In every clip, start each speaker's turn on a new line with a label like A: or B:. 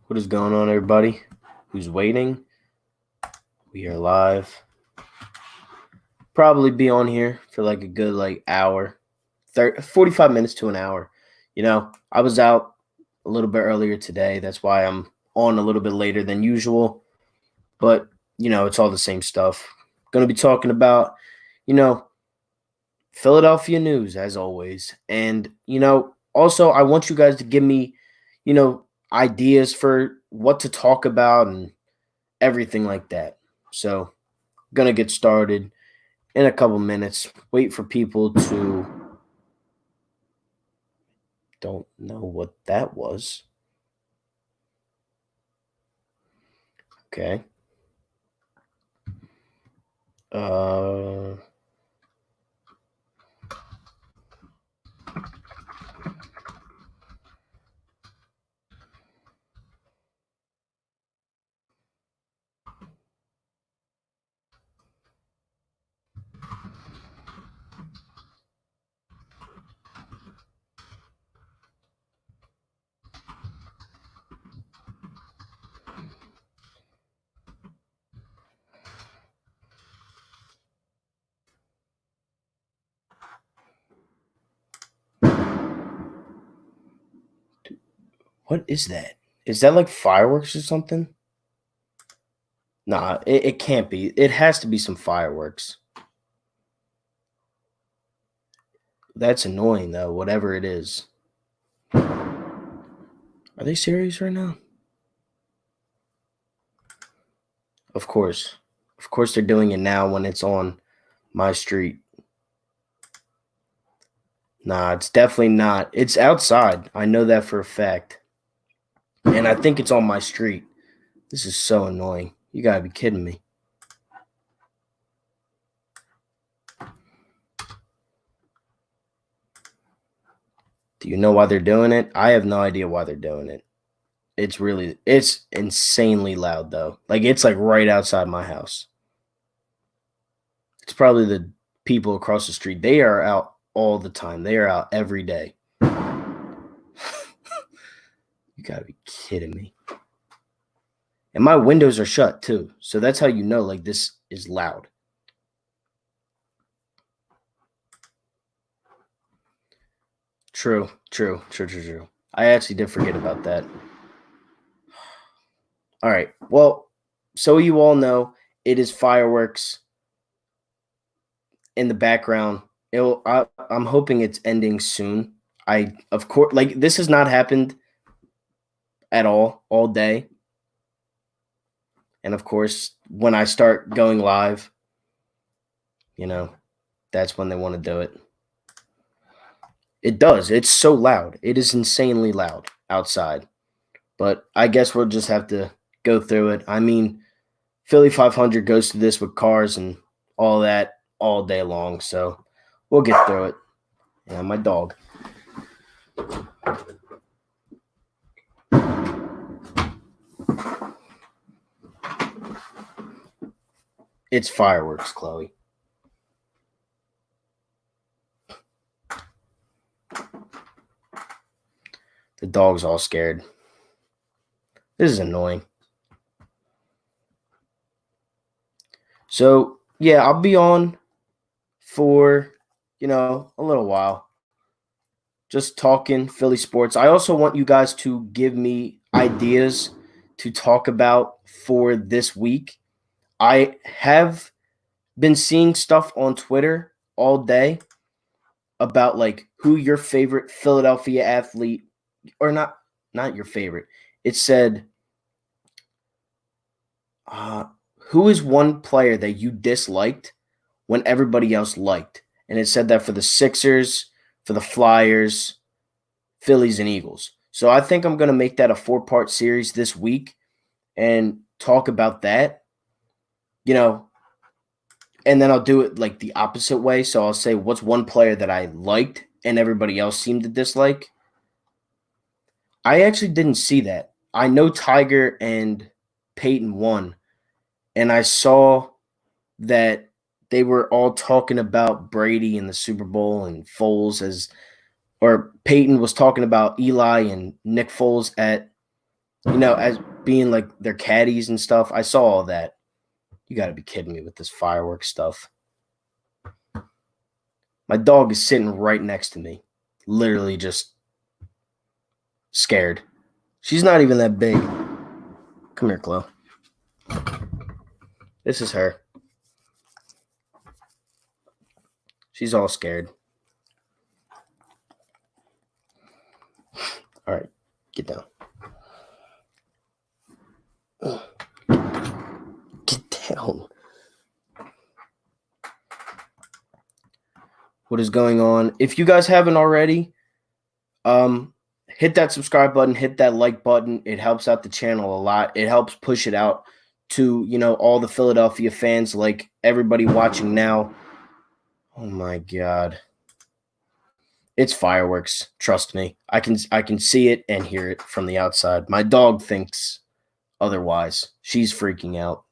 A: What is going on, everybody? Who's waiting? We are live. Probably be on here for like a good hour, 45 minutes to an hour. I was out a little bit earlier today. That's why I'm on a little bit later than usual. But, it's all the same stuff. Going to be talking about, you know, Philadelphia news as always. And, also I want you guys to give me, ideas for what to talk about and everything like that. So, gonna get started in a couple minutes. Wait for people to don't know what that was. Okay. Uh what is that? Is that like fireworks or something? Nah, it can't be. It has to be some fireworks. That's annoying though, whatever it is. Are they serious right now? Of course. Of course they're doing it now when it's on my street. Nah, it's definitely not. It's outside. I know that for a fact. And I think it's on my street. This is so annoying. You gotta be kidding me. Do you know why they're doing it? I have no idea why they're doing it. It's insanely loud though. Like it's like right outside my house. It's probably the people across the street. They are out all the time. They are out every day. You gotta be kidding me. And my windows are shut too. So that's how you know like this is loud. True. I actually did forget about that. All right. Well, so you all know, it is fireworks in the background. I'm hoping it's ending soon. I of course like this has not happened at all day. And of course, when I start going live, you know, that's when they want to do it. It does. It's so loud. It is insanely loud outside. But I guess we'll just have to go through it. I mean, Philly 500 goes to this with cars and all that all day long. So we'll get through it. Yeah, my dog. It's fireworks, Chloe. The dog's all scared. This is annoying. So, yeah, I'll be on for, a little while. Just talking Philly sports. I also want you guys to give me ideas to talk about for this week. I have been seeing stuff on Twitter all day about like who your favorite Philadelphia athlete, or not your favorite. It said uh who is one player that you disliked when everybody else liked? And it said that for the Sixers, for the Flyers, Phillies, and Eagles. So I think I'm going to make that a 4-part series this week and talk about that, and then I'll do it like the opposite way. So I'll say what's one player that I liked and everybody else seemed to dislike. I actually didn't see that. I know Tiger and Peyton won, and I saw that they were all talking about Brady in the Super Bowl and Foles or Peyton was talking about Eli and Nick Foles at as being like their caddies and stuff. I saw all that. You got to be kidding me with this fireworks stuff. My dog is sitting right next to me, literally just scared. She's not even that big. Come here, Chloe. This is her. She's all scared. All right, get down. Get down. What is going on? If you guys haven't already, hit that subscribe button, hit that like button. It helps out the channel a lot. It helps push it out to, all the Philadelphia fans, like everybody watching now. Oh my God. It's fireworks. Trust me. I can see it and hear it from the outside. My dog thinks otherwise. She's freaking out.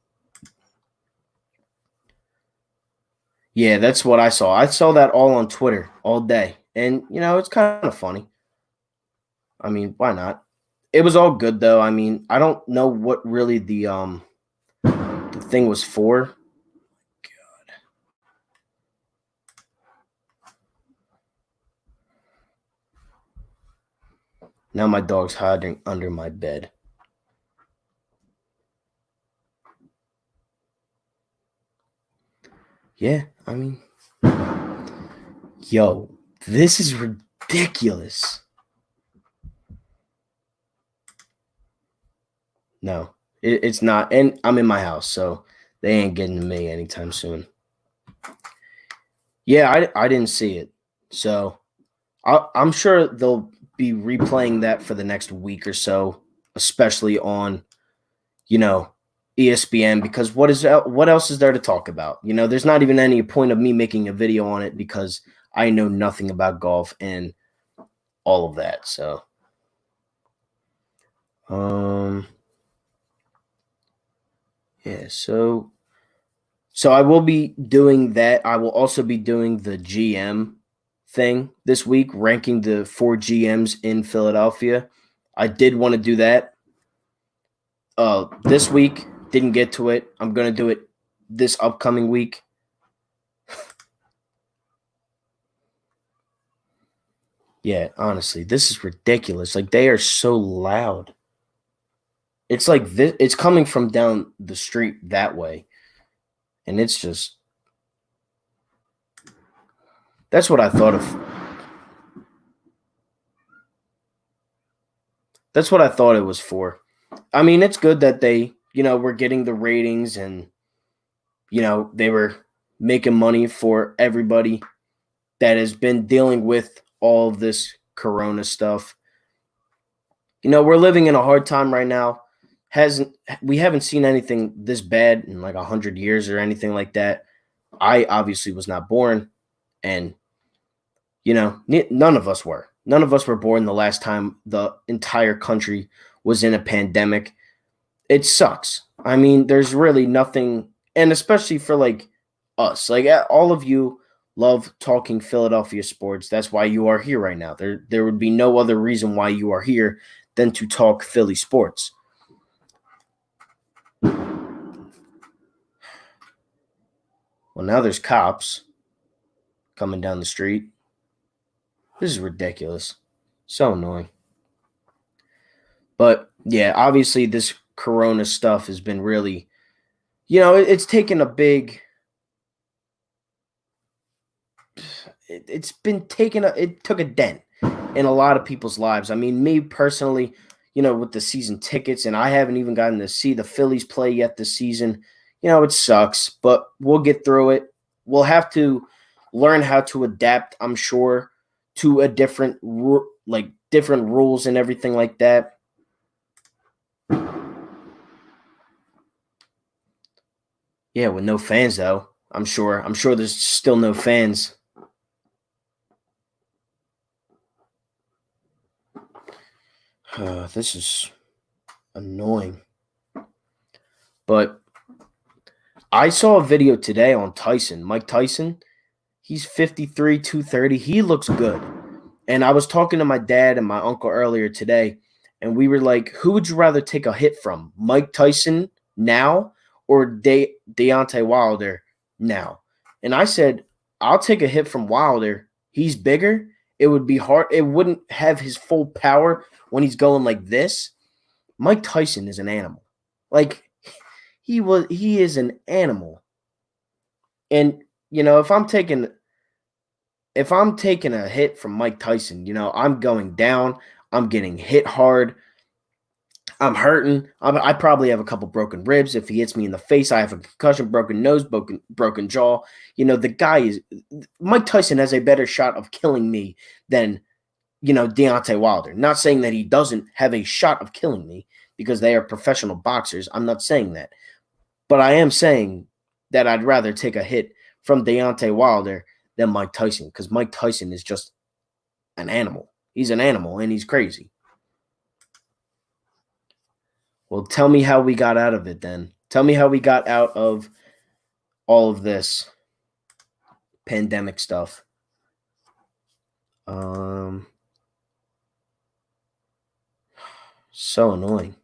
A: Yeah, that's what I saw. I saw that all on Twitter all day. And, it's kind of funny. I mean, why not? It was all good though. I mean, I don't know what really the thing was for. God. Now my dog's hiding under my bed. Yeah, I mean, yo, this is ridiculous. No, it's not. And I'm in my house, so they ain't getting to me anytime soon. Yeah, I didn't see it. So I'm sure they'll be replaying that for the next week or so, especially on, ESPN, because what else is there to talk about? There's not even any point of me making a video on it because I know nothing about golf and all of that. So, yeah, so I will be doing that. I will also be doing the GM thing this week, ranking the 4 GMs in Philadelphia. I did want to do that this week. Didn't get to it. I'm going to do it this upcoming week. Yeah, honestly, this is ridiculous. Like, they are so loud. It's like this, it's coming from down the street that way. And it's just, that's what I thought of. That's what I thought it was for. I mean, it's good that they, were getting the ratings and, they were making money for everybody that has been dealing with all of this corona stuff. We're living in a hard time right now. We haven't seen anything this bad in like 100 years or anything like that. I obviously was not born, and none of us were. None of us were born the last time the entire country was in a pandemic. It sucks. I mean, there's really nothing, and especially for like us, like all of you love talking Philadelphia sports. That's why you are here right now. There would be no other reason why you are here than to talk Philly sports. Well, now there's cops coming down the street. This is ridiculous. So annoying. But yeah, obviously this corona stuff has been really, it's taken a big, it took a dent in a lot of people's lives. I mean, me personally, with the season tickets, and I haven't even gotten to see the Phillies play yet this season. It sucks, but we'll get through it. We'll have to learn how to adapt, I'm sure, to a different rules and everything like that. Yeah, with no fans though. I'm sure there's still no fans. This is annoying. But I saw a video today on Tyson, Mike Tyson. He's 53, 230. He looks good. And I was talking to my dad and my uncle earlier today, and we were like, who would you rather take a hit from, Mike Tyson now or Deontay Wilder now? And I said, I'll take a hit from Wilder. He's bigger. It would be hard. It wouldn't have his full power when he's going like this. Mike Tyson is an animal. Like he is an animal. And if I'm taking a hit from Mike Tyson, I'm going down, I'm getting hit hard, I'm hurting. I probably have a couple broken ribs. If he hits me in the face, I have a concussion, broken nose, broken jaw. The guy is Mike Tyson has a better shot of killing me than Deontay Wilder. Not saying that he doesn't have a shot of killing me because they are professional boxers. I'm not saying that, but I am saying that I'd rather take a hit from Deontay Wilder than Mike Tyson because Mike Tyson is just an animal. He's an animal and he's crazy. Well, tell me how we got out of it then. Tell me how we got out of all of this pandemic stuff. So annoying.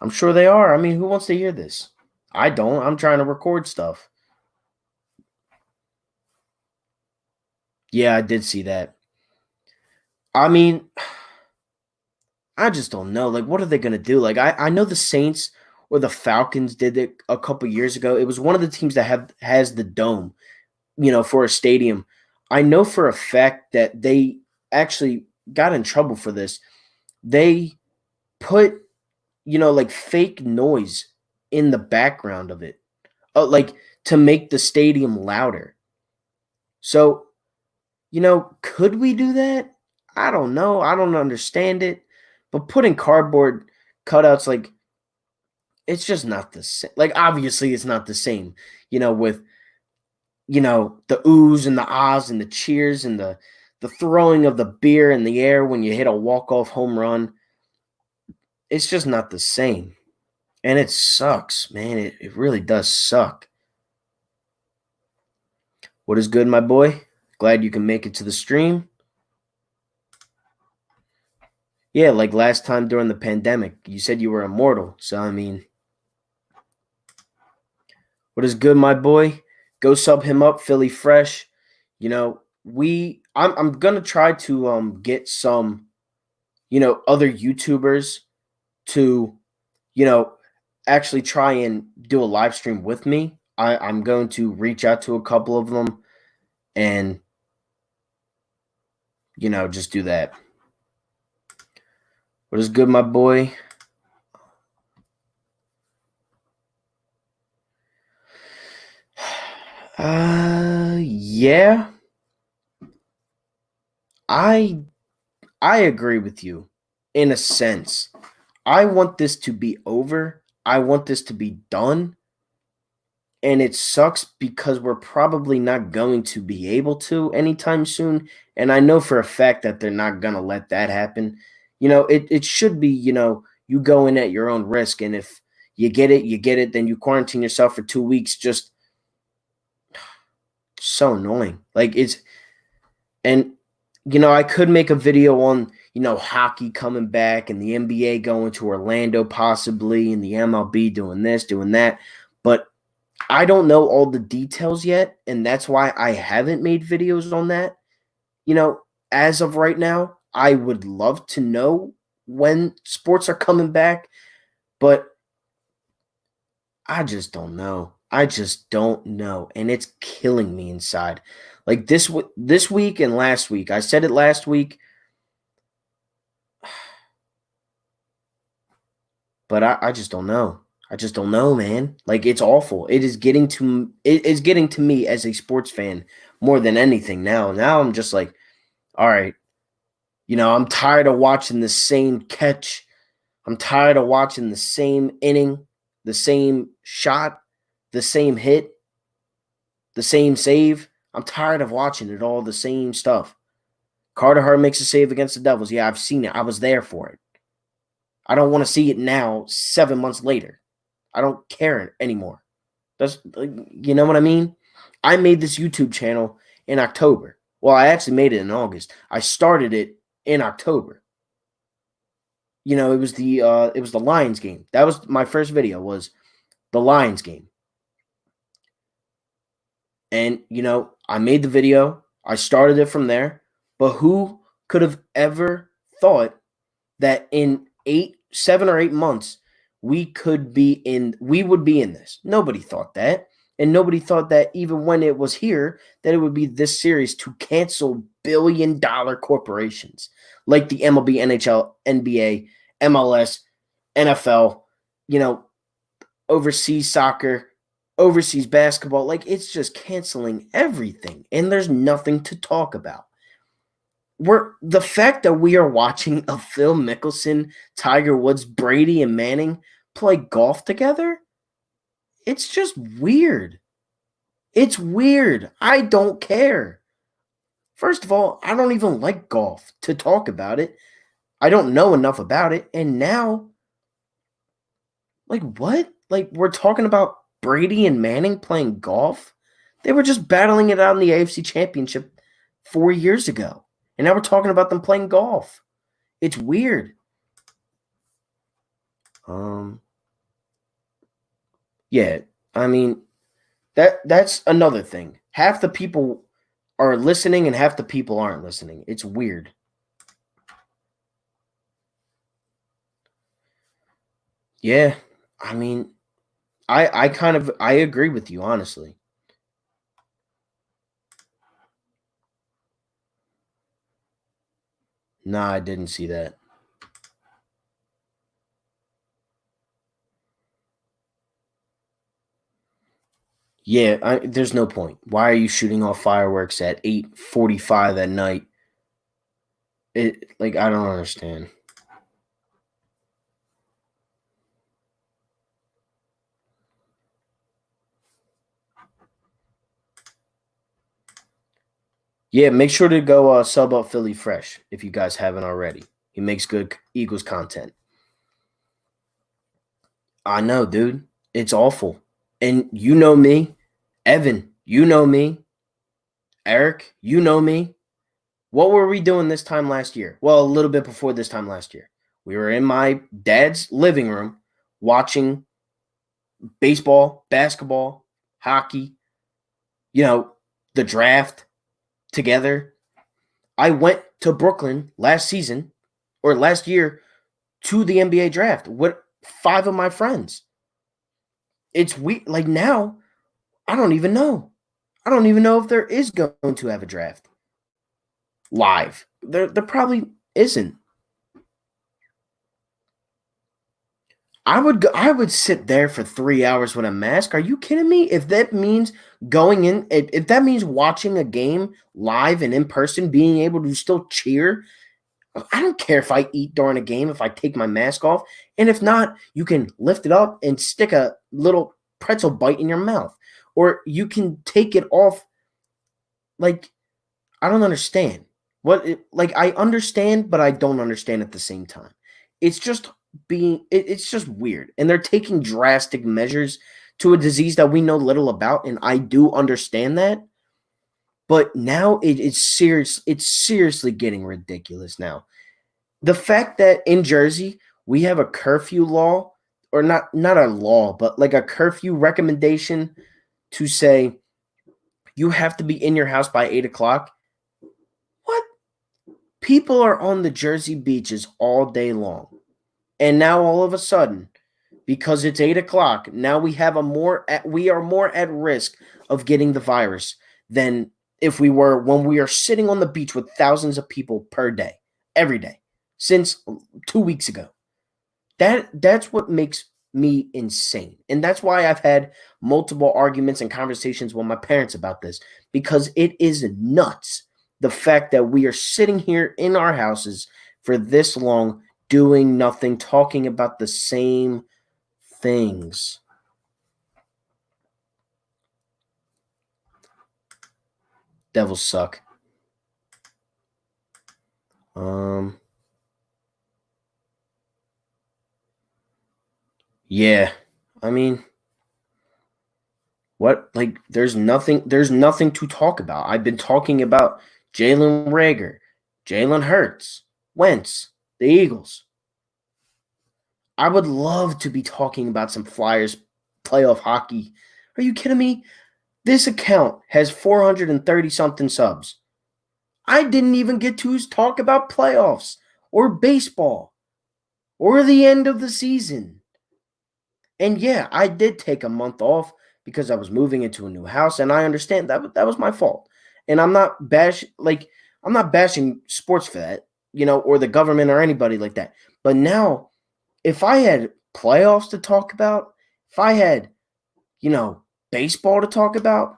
A: I'm sure they are. I mean, who wants to hear this? I don't. I'm trying to record stuff. Yeah, I did see that. I mean, I just don't know. Like, what are they going to do? Like, I know the Saints or the Falcons did it a couple years ago. It was one of the teams that has the dome, for a stadium. I know for a fact that they actually got in trouble for this. They put, like fake noise in the background of it, like to make the stadium louder. So, could we do that? I don't know. I don't understand it. But putting cardboard cutouts, like, it's just not the same. Like, obviously, it's not the same, with, the oohs and the ahs and the cheers and the throwing of the beer in the air when you hit a walk-off home run. It's just not the same. And it sucks, man. It really does suck. What is good, my boy? Glad you can make it to the stream. Yeah, like last time during the pandemic, you said you were immortal. So, I mean, what is good, my boy? Go sub him up, Philly Fresh. I'm gonna try to get some, other YouTubers to, actually try and do a live stream with me. I'm going to reach out to a couple of them and, just do that. What is good, my boy? Yeah. I agree with you in a sense. I want this to be over. I want this to be done. And it sucks because we're probably not going to be able to anytime soon. And I know for a fact that they're not going to let that happen. It should be, you go in at your own risk. And if you get it, you get it. Then you quarantine yourself for 2 weeks. Just so annoying. Like and I could make a video on, hockey coming back and the NBA going to Orlando possibly and the MLB doing this, doing that. But I don't know all the details yet, and that's why I haven't made videos on that. As of right now, I would love to know when sports are coming back, but I just don't know. I just don't know, and it's killing me inside. Like this week and last week, I said it last week, but I just don't know. I just don't know, man. Like it's awful. It's getting to me as a sports fan more than anything now. Now I'm just like, all right, I'm tired of watching the same catch. I'm tired of watching the same inning, the same shot, the same hit, the same save. I'm tired of watching it all, the same stuff. Carter Hart makes a save against the Devils. Yeah, I've seen it. I was there for it. I don't want to see it now, 7 months later. I don't care anymore. You know what I mean? I made this YouTube channel in October. Well, I actually made it in August. I started it in October. it was the Lions game. That was my first video, was the Lions game. And I made the video. I started it from there. But who could have ever thought that in 7 or 8 months we would be in this? Nobody thought that. And nobody thought that even when it was here, that it would be this serious to cancel billion-dollar corporations like the MLB, NHL, NBA, MLS, NFL, overseas soccer, overseas basketball. Like, it's just canceling everything, and there's nothing to talk about. The fact that we are watching a Phil Mickelson, Tiger Woods, Brady, and Manning play golf together, it's just weird. It's weird. I don't care. First of all, I don't even like golf to talk about it. I don't know enough about it. And now, like, what? Like, we're talking about Brady and Manning playing golf? They were just battling it out in the AFC Championship 4 years ago. And now we're talking about them playing golf. It's weird. Yeah, I mean, that's another thing. Half the people are listening and half the people aren't listening. It's weird. Yeah, I mean, I agree with you, honestly. Nah, I didn't see that. Yeah, there's no point. Why are you shooting off fireworks at 8:45 at night? I don't understand. Yeah, make sure to go sub up Philly Fresh if you guys haven't already. He makes good Eagles content. I know, dude. It's awful. And you know me. Evan, you know me. Eric, you know me. What were we doing this time last year? Well, a little bit before this time last year. We were in my dad's living room watching baseball, basketball, hockey, the draft together. I went to Brooklyn last season or last year to the NBA draft with 5 of my friends. It's weird. Like, now, I don't even know. I don't even know if there is going to have a draft live. There probably isn't. I would sit there for 3 hours with a mask. Are you kidding me? If that means if that means watching a game live and in person, being able to still cheer, I don't care if I eat during a game, if I take my mask off. And if not, you can lift it up and stick a little pretzel bite in your mouth. Or you can take it off. Like, I don't understand. I understand, but I don't understand at the same time. It's just it's just weird. And they're taking drastic measures to a disease that we know little about, and I do understand that. But now it's seriously getting ridiculous now. The fact that in Jersey we have a curfew law, or not a law, but like a curfew recommendation to say you have to be in your house by 8 o'clock. What? People are on the Jersey beaches all day long. And now all of a sudden, because it's 8 o'clock, now we are more at risk of getting the virus than if we were when we are sitting on the beach with thousands of people per day, every day, since 2 weeks ago. That's what makes me insane. And that's why I've had multiple arguments and conversations with my parents about this, because it is nuts. The fact that we are sitting here in our houses for this long, doing nothing, talking about the same things. Devils suck. Yeah. I mean, what? Like, there's nothing to talk about. I've been talking about Jalen Rager, Jalen Hurts, Wentz, the Eagles. I would love to be talking about some Flyers playoff hockey. Are you kidding me? This account has 430 something subs. I didn't even get to talk about playoffs or baseball or the end of the season. And yeah, I did take a month off because I was moving into a new house, and I understand that was my fault. And I'm not bashing sports for that, or the government or anybody like that. But now, if I had playoffs to talk about, if I had, baseball to talk about,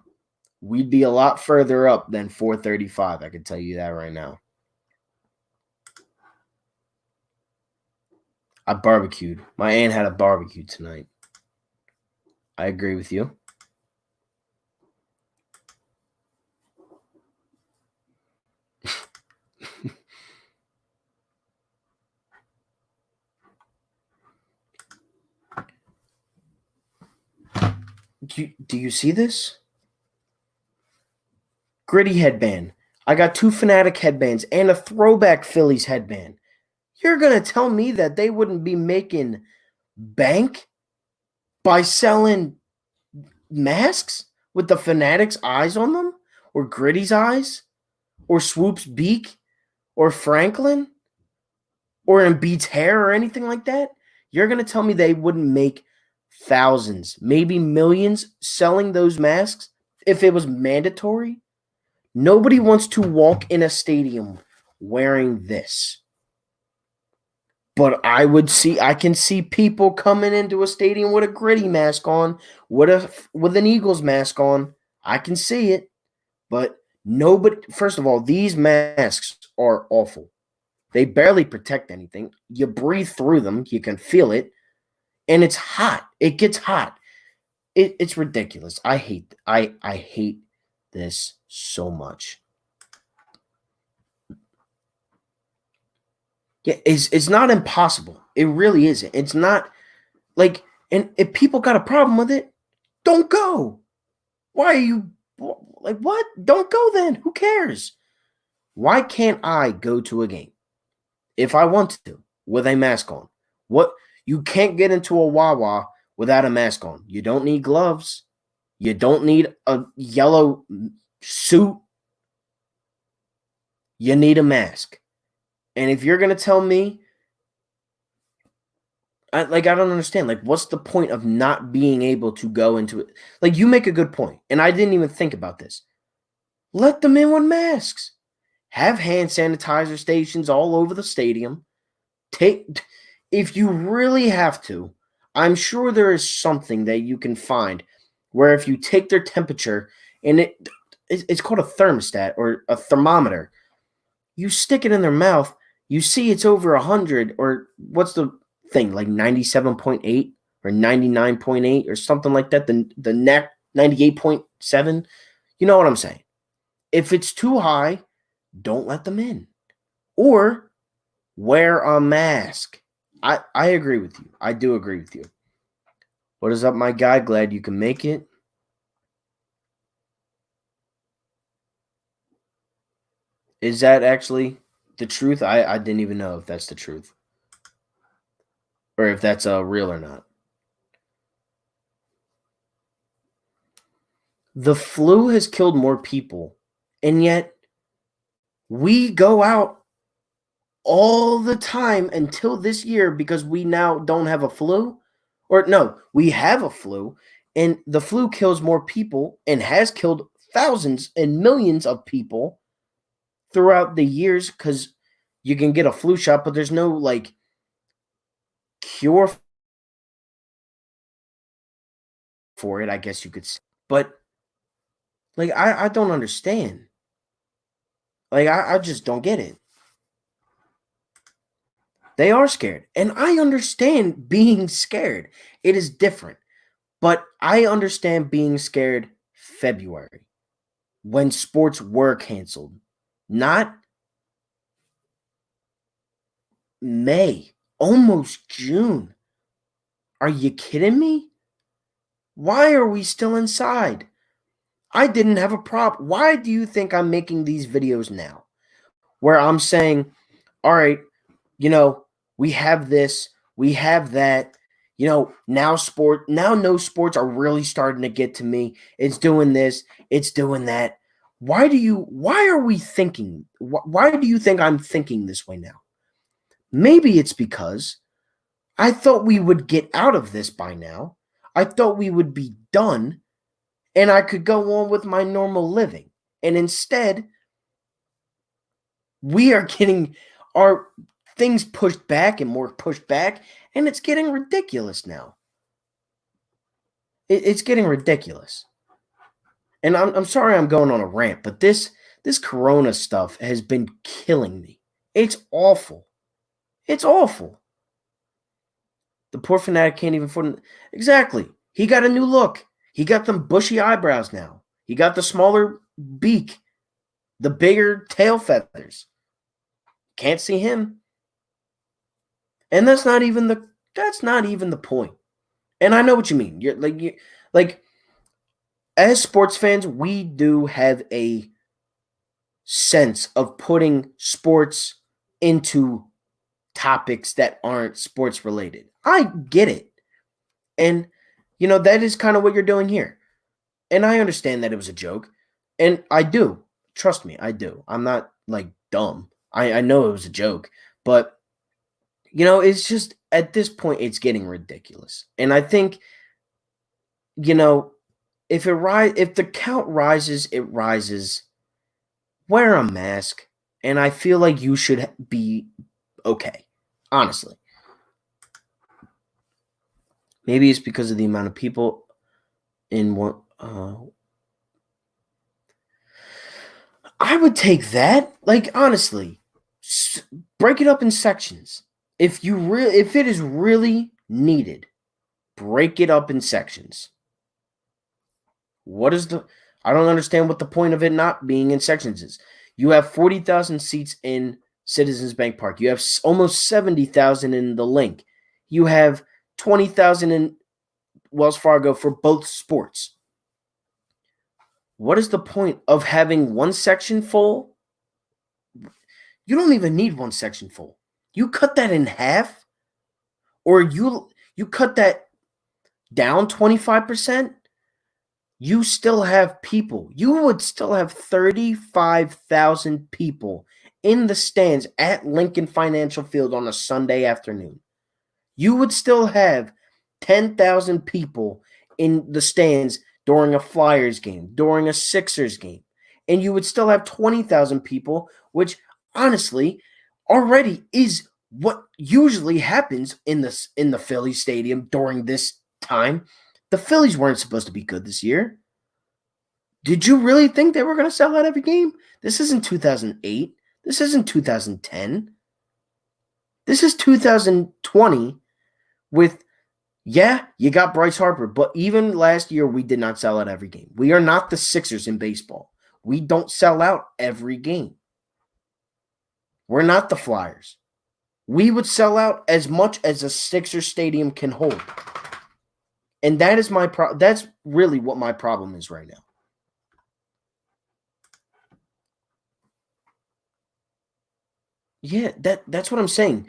A: we'd be a lot further up than 435. I can tell you that right now. I barbecued. My aunt had a barbecue tonight. I agree with you. Do you see this? Gritty headband. I got 2 Fanatic headbands and a throwback Phillies headband. You're going to tell me that they wouldn't be making bank by selling masks with the Fanatic's eyes on them? Or Gritty's eyes? Or Swoop's beak? Or Franklin? Or Embiid's hair or anything like that? You're going to tell me they wouldn't make thousands, maybe millions selling those masks if it was mandatory? Nobody wants to walk in a stadium wearing this. But I can see people coming into a stadium with a Gritty mask on, with an Eagles mask on. I can see it. But nobody, first of all, these masks are awful. They barely protect anything. You breathe through them, you can feel it, and it's hot. It gets hot. It's ridiculous. I hate this so much. Yeah, it's not impossible. It really isn't. It's not like, and if people got a problem with it, don't go. Why are you like, what? Don't go then. Who cares? Why can't I go to a game if I want to with a mask on? What? You can't get into a Wawa without a mask on. You don't need gloves. You don't need a yellow suit. You need a mask. And if you're going to tell me, I don't understand. Like, what's the point of not being able to go into it? Like, you make a good point, and I didn't even think about this. Let them in with masks. Have hand sanitizer stations all over the stadium. If you really have to, I'm sure there is something that you can find where if you take their temperature, and it's called a thermostat or a thermometer, you stick it in their mouth, you see it's over 100, or what's the thing, like 97.8 or 99.8 or something like that, the neck 98.7. You know what I'm saying? If it's too high, don't let them in. Or wear a mask. I agree with you. I do agree with you. What is up, my guy? Glad you can make it. Is that actually the truth? I didn't even know if that's the truth. Or if that's real or not. The flu has killed more people, and yet we go out all the time until this year because we now don't have a flu. Or no, we have a flu, and the flu kills more people and has killed thousands and millions of people throughout the years because you can get a flu shot, but there's no like cure for it, I guess you could say. But like I don't understand. Like I just don't get it. They are scared. And I understand being scared. It is different. But I understand being scared February when sports were canceled. Not May, almost June. Are you kidding me? Why are we still inside? I didn't have a problem. Why do you think I'm making these videos now? Where I'm saying, all right, we have this. We have that. Now no sports are really starting to get to me. It's doing this, it's doing that. Why are we thinking? Why do you think I'm thinking this way now? Maybe it's because I thought we would get out of this by now. I thought we would be done and I could go on with my normal living. And instead, we are getting our things pushed back and more pushed back, and it's getting ridiculous now. It's getting ridiculous. And I'm sorry I'm going on a rant, but this corona stuff has been killing me. It's awful. It's awful. The poor fanatic can't even afford. Exactly. He got a new look. He got them bushy eyebrows now. He got the smaller beak, the bigger tail feathers. Can't see him. And that's not even the point. And I know what you mean. You're like as sports fans, we do have a sense of putting sports into topics that aren't sports related. I get it. And that is kind of what you're doing here. And I understand that it was a joke. And I do. Trust me, I do. I'm not like dumb. I know it was a joke. But it's just at this point it's getting ridiculous. And I think if the count rises, it rises. Wear a mask, and I feel like you should be okay. Honestly. Maybe it's because of the amount of people in one. I would take that. Like honestly, break it up in sections. If it is really needed, break it up in sections. I don't understand what the point of it not being in sections is. You have 40,000 seats in Citizens Bank Park. You have almost 70,000 in the Link. You have 20,000 in Wells Fargo for both sports. What is the point of having one section full? You don't even need one section full. You cut that in half, or you cut that down 25%. You still have people. You would still have 35,000 people in the stands at Lincoln Financial Field on a Sunday afternoon. You would still have 10,000 people in the stands during a Flyers game, during a Sixers game. And you would still have 20,000 people, which honestly already is what usually happens in the Philly stadium during this time. The Phillies weren't supposed to be good this year. Did you really think they were going to sell out every game? This isn't 2008. This isn't 2010. This is 2020 with, you got Bryce Harper, but even last year we did not sell out every game. We are not the Sixers in baseball. We don't sell out every game. We're not the Flyers. We would sell out as much as a Sixers stadium can hold. And that is that's really what my problem is right now. Yeah, that's what I'm saying.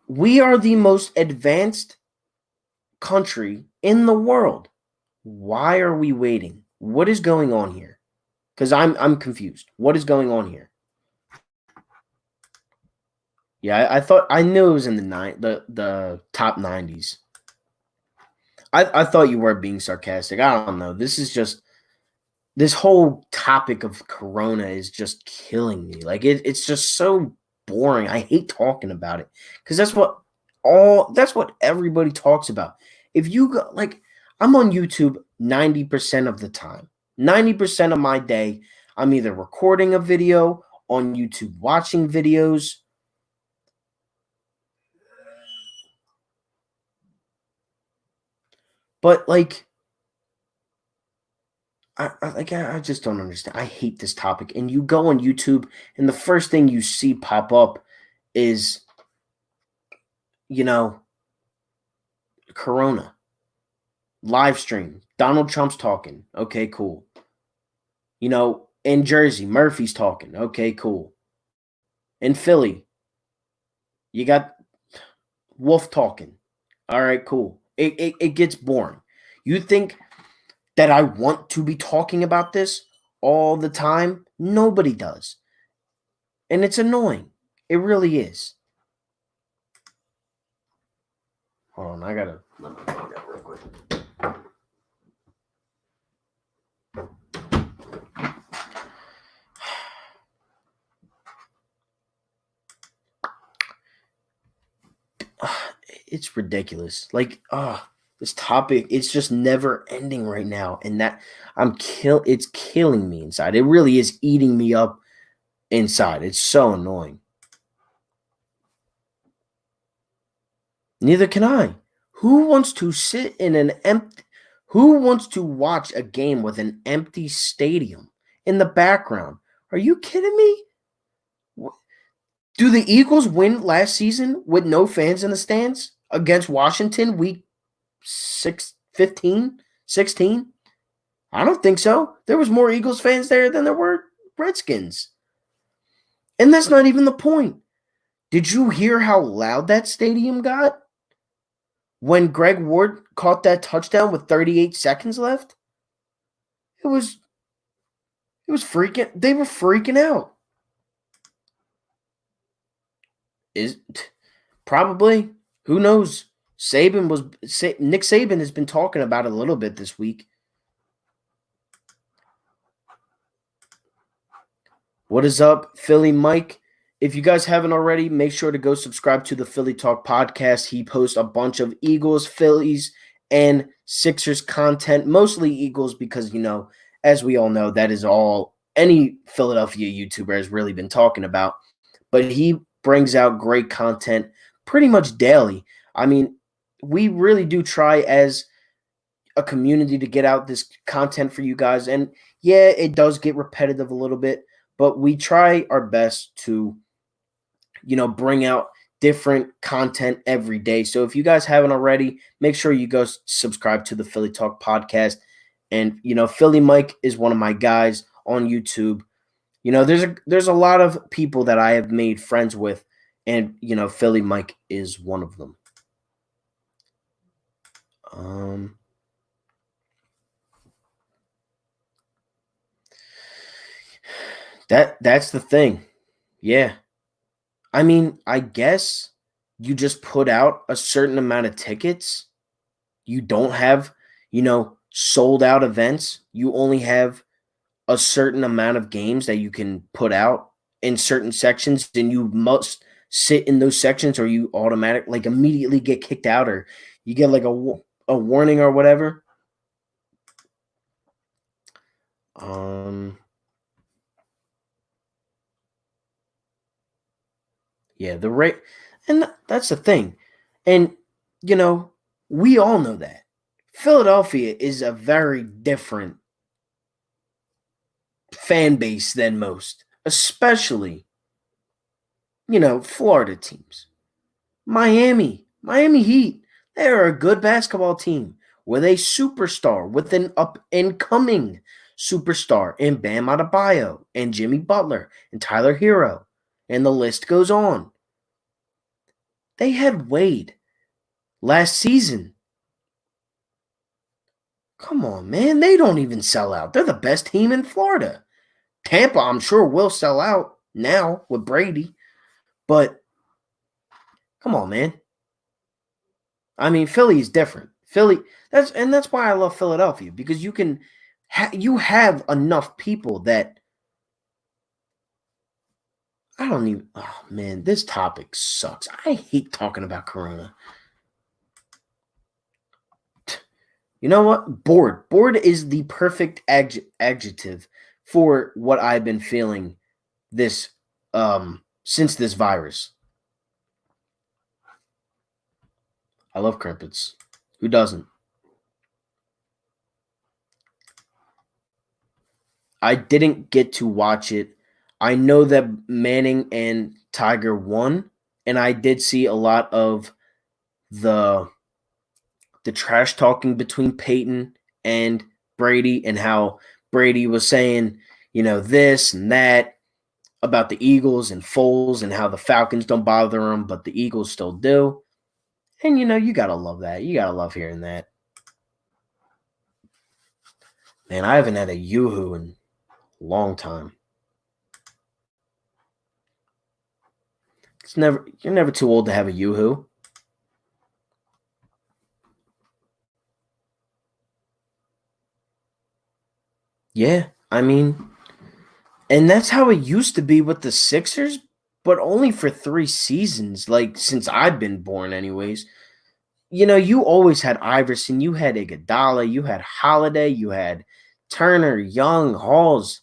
A: We are the most advanced country in the world. Why are we waiting? What is going on here? Because I'm confused. What is going on here? Yeah, I knew it was in the top 90s. I thought you were being sarcastic. I don't know. This whole topic of Corona is just killing me. Like it's just so boring. I hate talking about it because that's what everybody talks about. If you go, like, I'm on YouTube 90% of the time. 90% of my day, I'm either recording a video on YouTube, watching videos. But like, I just don't understand. I hate this topic. And you go on YouTube, and the first thing you see pop up is, Corona. Live stream. Donald Trump's talking. Okay, cool. In Jersey, Murphy's talking. Okay, cool. In Philly, you got Wolf talking. All right, cool. It gets boring. You think that I want to be talking about this all the time? Nobody does. And it's annoying. It really is. Hold on, I gotta let my phone out real quick. It's ridiculous. Like, this topic, it's just never ending right now. And that it's killing me inside. It really is eating me up inside. It's so annoying. Neither can I. Who wants to sit in an empty who wants to watch a game with an empty stadium in the background? Are you kidding me? Do the Eagles win last season with no fans in the stands against Washington week 15, 16? I don't think so. There was more Eagles fans there than there were Redskins. And that's not even the point. Did you hear how loud that stadium got when Greg Ward caught that touchdown with 38 seconds left? It was freaking they were freaking out. Is probably, who knows? Nick Saban has been talking about it a little bit this week. What is up, Philly Mike? If you guys haven't already, make sure to go subscribe to the Philly Talk podcast. He posts a bunch of Eagles, Phillies, and Sixers content, mostly Eagles because, as we all know, that is all any Philadelphia YouTuber has really been talking about. But he brings out great content pretty much daily. I mean, we really do try as a community to get out this content for you guys. And yeah, it does get repetitive a little bit, but we try our best to, bring out different content every day. So if you guys haven't already, make sure you go subscribe to the Philly Talk podcast. And, Philly Mike is one of my guys on YouTube. There's a lot of people that I have made friends with, and Philly Mike is one of them. That's the thing. Yeah. I mean, I guess you just put out a certain amount of tickets. You don't have, sold out events. You only have a certain amount of games that you can put out in certain sections, and you must sit in those sections or you immediately get kicked out, or you get like a warning or whatever. Yeah, the rate, and that's the thing. And we all know that Philadelphia is a very different fan base than most, especially Florida teams. Miami Heat, they are a good basketball team with a superstar, with an up and coming superstar in Bam Adebayo and Jimmy Butler and Tyler Hero, and the list goes on. They had Wade last season. Come on, man. They don't even sell out. They're the best team in Florida. Tampa, I'm sure, will sell out now with Brady. But come on, man. I mean, Philly is different. That's why I love Philadelphia, because you have enough people that I don't even. Oh man, this topic sucks. I hate talking about Corona. You know what? Bored. Bored is the perfect adjective for what I've been feeling this since this virus. I love crumpets. Who doesn't? I didn't get to watch it. I know that Manning and Tiger won, and I did see a lot of the trash talking between Peyton and Brady, and how Brady was saying, this and that about the Eagles and Foles, and how the Falcons don't bother him, but the Eagles still do. And, you got to love that. You got to love hearing that. Man, I haven't had a yoo-hoo in a long time. You're never too old to have a yoo-hoo. Yeah, I mean, and that's how it used to be with the Sixers, but only for 3 seasons, like since I've been born, anyways. You always had Iverson, you had Iguodala, you had Holiday, you had Turner, Young, Halls.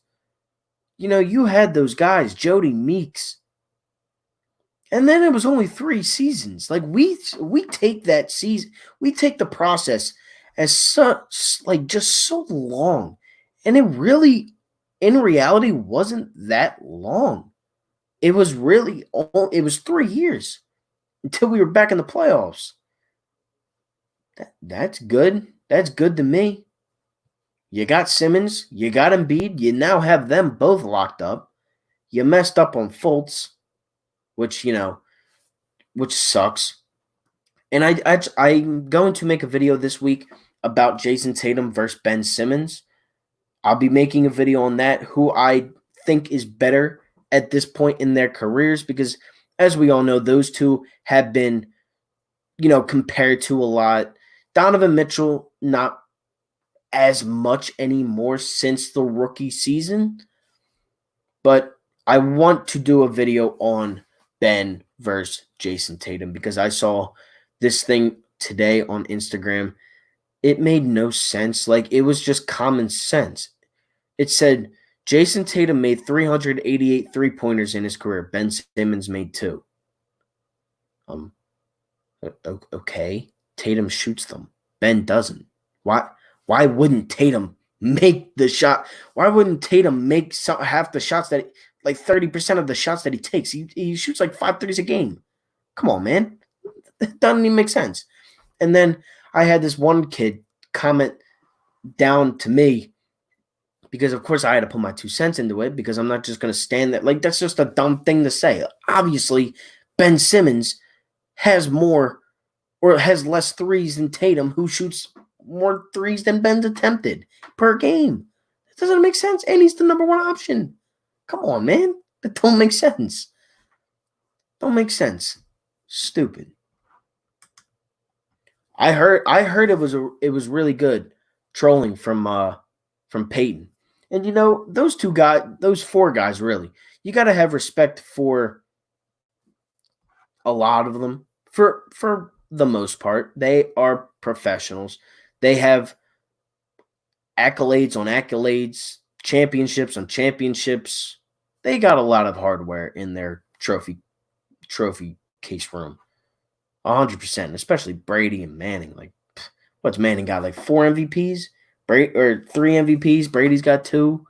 A: You had those guys, Jody Meeks. And then it was only 3 seasons. Like we take that season, we take the process as such, like just so long, and it really, in reality, wasn't that long. It was 3 years until we were back in the playoffs. That's good. That's good to me. You got Simmons, you got Embiid, you now have them both locked up. You messed up on Fultz, which which sucks. And I'm going to make a video this week about Jason Tatum versus Ben Simmons. I'll be making a video on that, who I think is better at this point in their careers, because as we all know, those two have been, compared to a lot. Donovan Mitchell, not as much anymore since the rookie season, but I want to do a video on Ben versus Jason Tatum because I saw this thing today on Instagram. It made no sense. Like, it was just common sense. It said Jason Tatum made 388 3-pointers in his career. Ben Simmons made 2. Um, okay. Tatum shoots them. Ben doesn't. Why wouldn't Tatum make the shot? Why wouldn't Tatum make half the shots like 30% of the shots that he takes? He shoots like 5 threes a game. Come on, man. It doesn't even make sense. And then I had this one kid comment down to me because, of course, I had to put my 2 cents into it because I'm not just going to stand there. Like, that's just a dumb thing to say. Obviously, Ben Simmons has more or has less threes than Tatum, who shoots more threes than Ben's attempted per game. It doesn't make sense. And he's the number one option. Come on, man. That don't make sense. Don't make sense. Stupid. I heard it was really good trolling from Peyton. And those 4 guys, really. You got to have respect for a lot of them. For the most part, they are professionals. They have accolades on accolades, championships on championships. They got a lot of hardware in their trophy case room. 100%, especially Brady and Manning. Like, what's Manning got? Like 4 MVPs? Or 3 MVPs? Brady's got 2.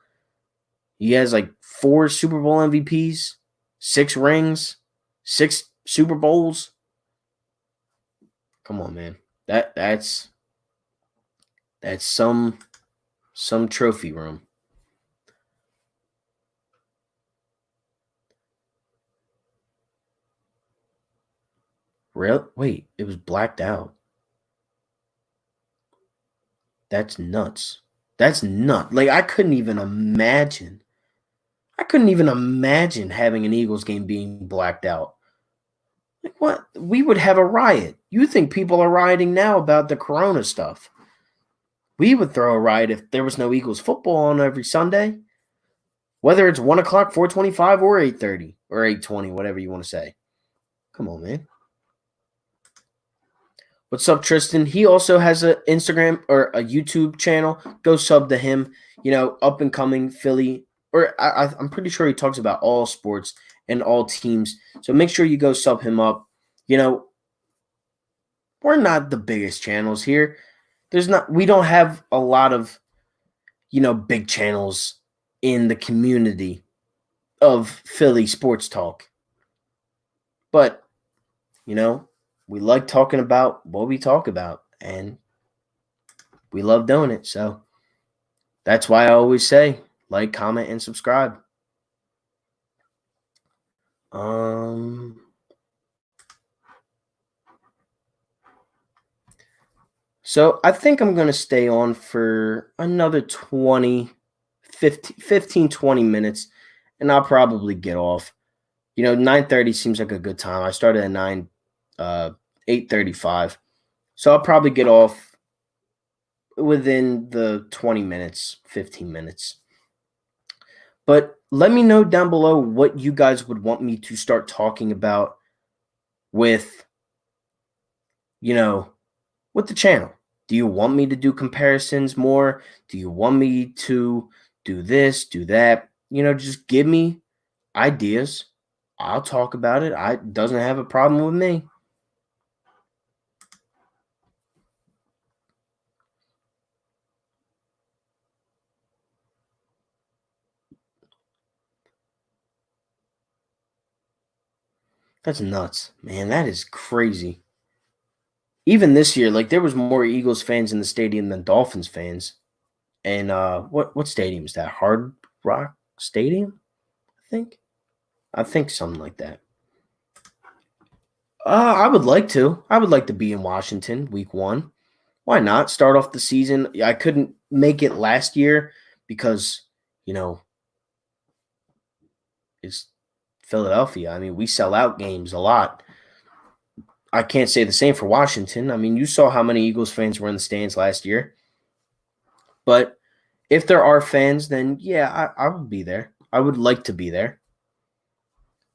A: He has like 4 Super Bowl MVPs, 6 rings, 6 Super Bowls. Come on, man. That's some trophy room. Real? Wait, it was blacked out. That's nuts. That's nut. Like, I couldn't even imagine having an Eagles game being blacked out. Like, what? We would have a riot. You think people are rioting now about the corona stuff? We would throw a riot if there was no Eagles football on every Sunday. Whether it's 1 o'clock, 4:25, or 8:30 or 8:20, whatever you want to say. Come on, man. What's up, Tristan? He also has an Instagram or a YouTube channel. Go sub to him. Up and coming Philly. Or I'm pretty sure he talks about all sports and all teams. So make sure you go sub him up. We're not the biggest channels here. We don't have a lot of, big channels in the community of Philly sports talk. But, we like talking about what we talk about, and we love doing it. So that's why I always say like, comment, and subscribe. So I think I'm going to stay on for another 15, 20 minutes, and I'll probably get off. 9:30 seems like a good time. I started at 8:35. So I'll probably get off within the 20 minutes, 15 minutes. But let me know down below what you guys would want me to start talking about with, you know, with the channel. Do you want me to do comparisons more? Do you want me to do this, do that? Just give me ideas. I'll talk about it. I doesn't have a problem with me. That's nuts, man. That is crazy. Even this year, like there was more Eagles fans in the stadium than Dolphins fans. And what stadium is that? Hard Rock Stadium, I think. I think something like that. I would like to. I would like to be in Washington week 1. Why not start off the season? I couldn't make it last year because, you know, it's Philadelphia. I mean, we sell out games a lot. I can't say the same for Washington. I mean, you saw how many Eagles fans were in the stands last year. But if there are fans, then yeah, I would be there. I would like to be there.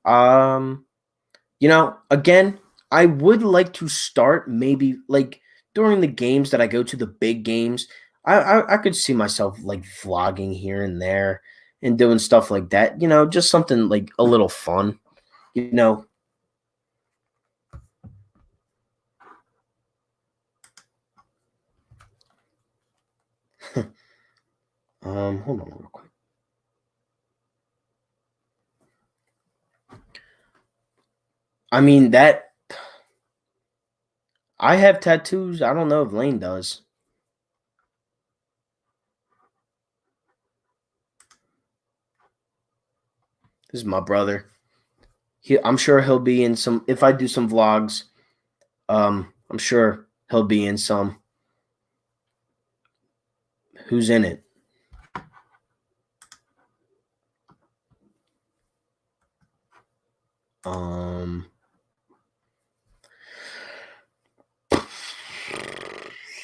A: Um, again, I would like to start maybe like during the games that I go to, the big games. I could see myself like vlogging here and there and doing stuff like that. Just something like a little fun. You know. Hold on real quick. I mean that I have tattoos. I don't know if Lane does. This is my brother. I'm sure he'll be in some. If I do some vlogs, I'm sure he'll be in some. Who's in it? Um,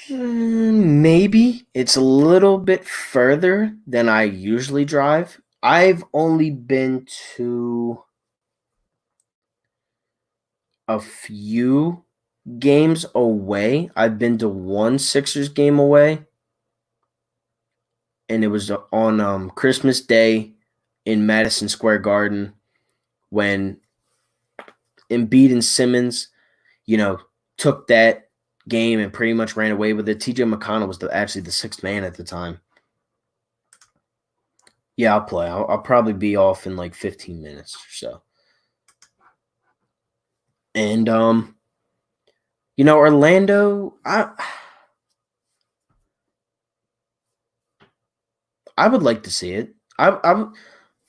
A: Maybe it's a little bit further than I usually drive. I've only been to a few games away. I've been to one Sixers game away, and it was on Christmas Day in Madison Square Garden when Embiid and Simmons, you know, took that game and pretty much ran away with it. TJ McConnell was actually the sixth man at the time. Yeah, I'll play. I'll probably be off in like 15 minutes or so. And Orlando, I would like to see it. I'm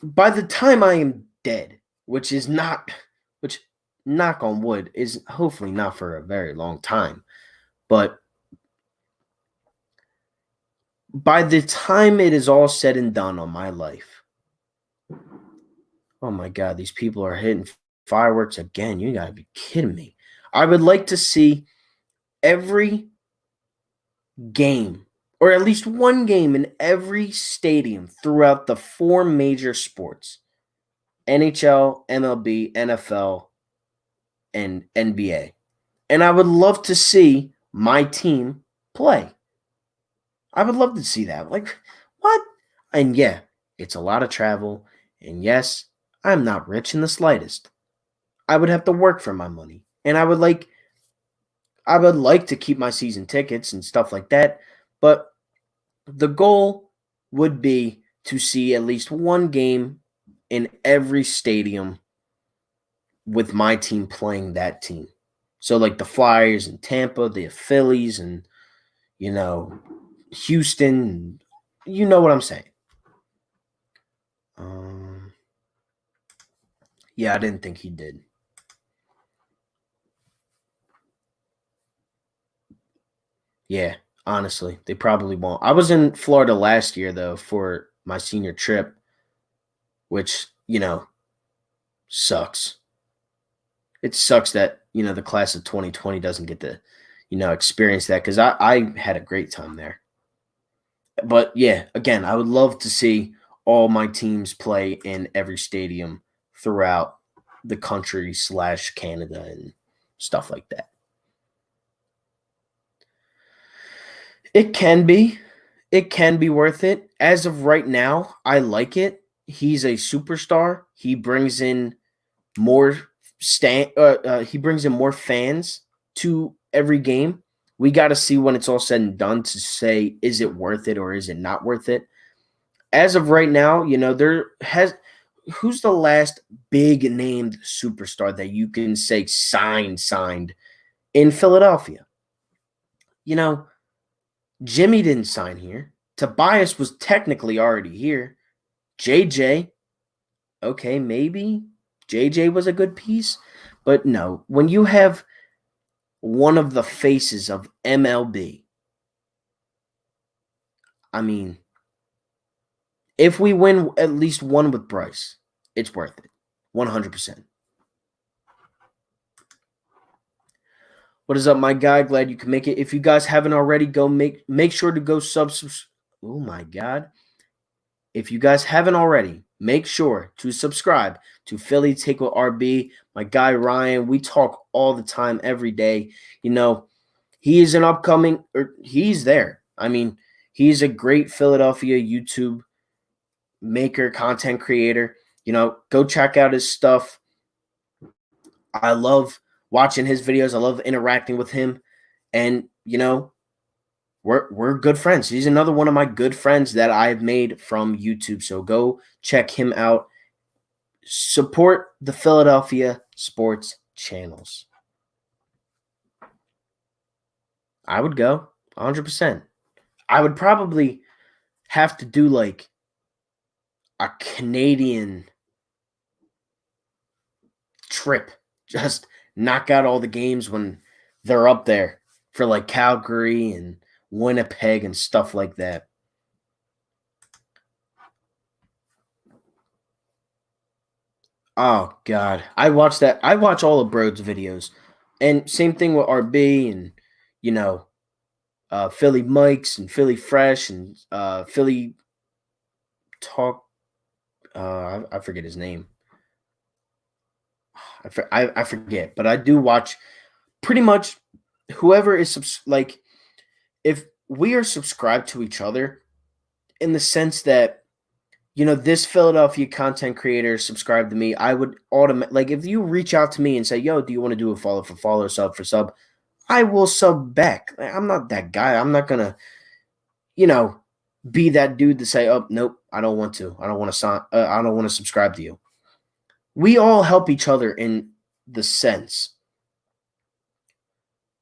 A: by the time I am dead, which is not, which knock on wood is hopefully not for a very long time, but by the time it is all said and done on my life, oh my God, these people are hitting fireworks again. You gotta be kidding me. I would like to see every game, or at least one game in every stadium throughout the 4 major sports: NHL, MLB, NFL, and NBA. And I would love to see my team play. I would love to see that. Like, what? And yeah, it's a lot of travel. And yes, I'm not rich in the slightest. I would have to work for my money. And I would like to keep my season tickets and stuff like that, but the goal would be to see at least one game in every stadium with my team playing that team. So like the Flyers and Tampa, the Phillies and you know Houston, you know what I'm saying. Um yeah, I didn't think he did. Yeah, honestly, they probably won't. I was in Florida last year though for my senior trip, which, sucks. It sucks that, the class of 2020 doesn't get to, experience that because I had a great time there. But yeah, again, I would love to see all my teams play in every stadium throughout the country slash Canada and stuff like that. It can be. It can be worth it. As of right now, I like it. He's a superstar. He brings in more he brings in more fans to every game. We got to see when it's all said and done to say is it worth it or is it not worth it. As of right now, there has who's the last big named superstar that you can say signed in Philadelphia? You know, Jimmy didn't sign here. Tobias was technically already here. JJ, okay, maybe JJ was a good piece, but no. When you have one of the faces of MLB, I mean, if we win at least one with Bryce, it's worth it. 100%. What is up, my guy? Glad you can make it. If you guys haven't already, go make sure to go Oh my god. If you guys haven't already, make sure to subscribe to Philly Take with RB. My guy Ryan, we talk all the time, every day. He is an upcoming, or he's there. I mean, he's a great Philadelphia YouTube maker, content creator. Go check out his stuff. I love watching his videos. I love interacting with him. And, we're good friends. He's another one of my good friends that I've made from YouTube. So go check him out. Support the Philadelphia sports channels. I would go 100%. I would probably have to do like a Canadian trip. Just knock out all the games when they're up there for like Calgary and Winnipeg and stuff like that. Oh god, I watch that. I watch all of Broad's videos, and same thing with RB and you know Philly Mikes and Philly Fresh and Philly Talk. I forget his name. I forget, but I do watch pretty much whoever is like if we are subscribed to each other in the sense that this Philadelphia content creator subscribed to me, I would like if you reach out to me and say, "Yo, do you want to do a follow for follow, sub for sub?" I will sub back. I'm not that guy. I'm not gonna, you know, be that dude to say, "Oh, nope, I don't want to. I don't want to sign. I don't want to subscribe to you." We all help each other in the sense.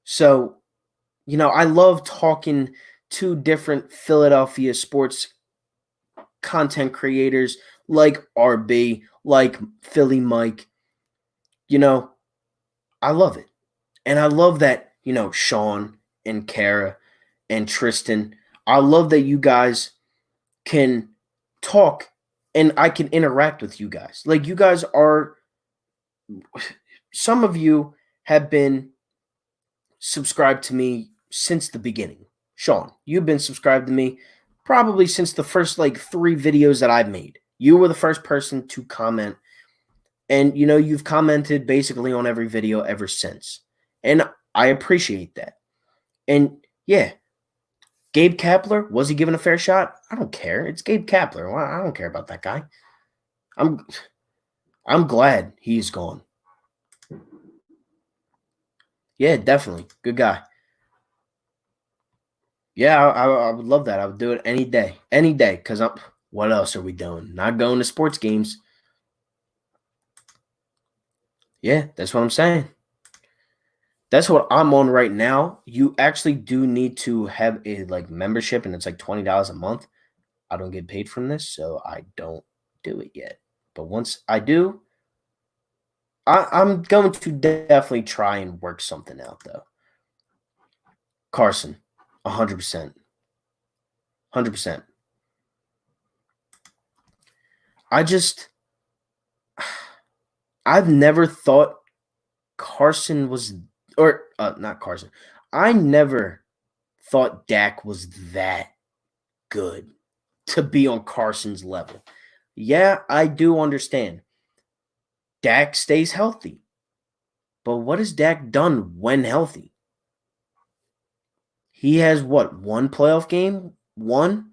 A: So, I love talking to different Philadelphia sports content creators like RB, like Philly Mike. You know, I love it. And I love that, Sean and Kara and Tristan, I love that you guys can talk and I can interact with you guys. Like, you guys are, some of you have been subscribed to me since the beginning. Sean, you've been subscribed to me probably since the first like 3 videos that I've made. You were the first person to comment, and you've commented basically on every video ever since. And I appreciate that. And yeah, Gabe Kapler, was he given a fair shot? I don't care. It's Gabe Kapler. Well, I don't care about that guy. I'm I'm glad he's gone. Yeah, definitely. Good guy. Yeah, I would love that. I would do it any day. Any day. Because what else are we doing? Not going to sports games. Yeah, that's what I'm saying. That's what I'm on right now. You actually do need to have a like membership, and it's like $20 a month. I don't get paid from this, so I don't do it yet. But once I do, I'm going to definitely try and work something out though. Carson. 100%. 100%. I just I've never thought Carson was or not Carson. I never thought Dak was that good to be on Carson's level. Yeah, I do understand. Dak stays healthy. But what has Dak done when healthy? He has what? One playoff game? One?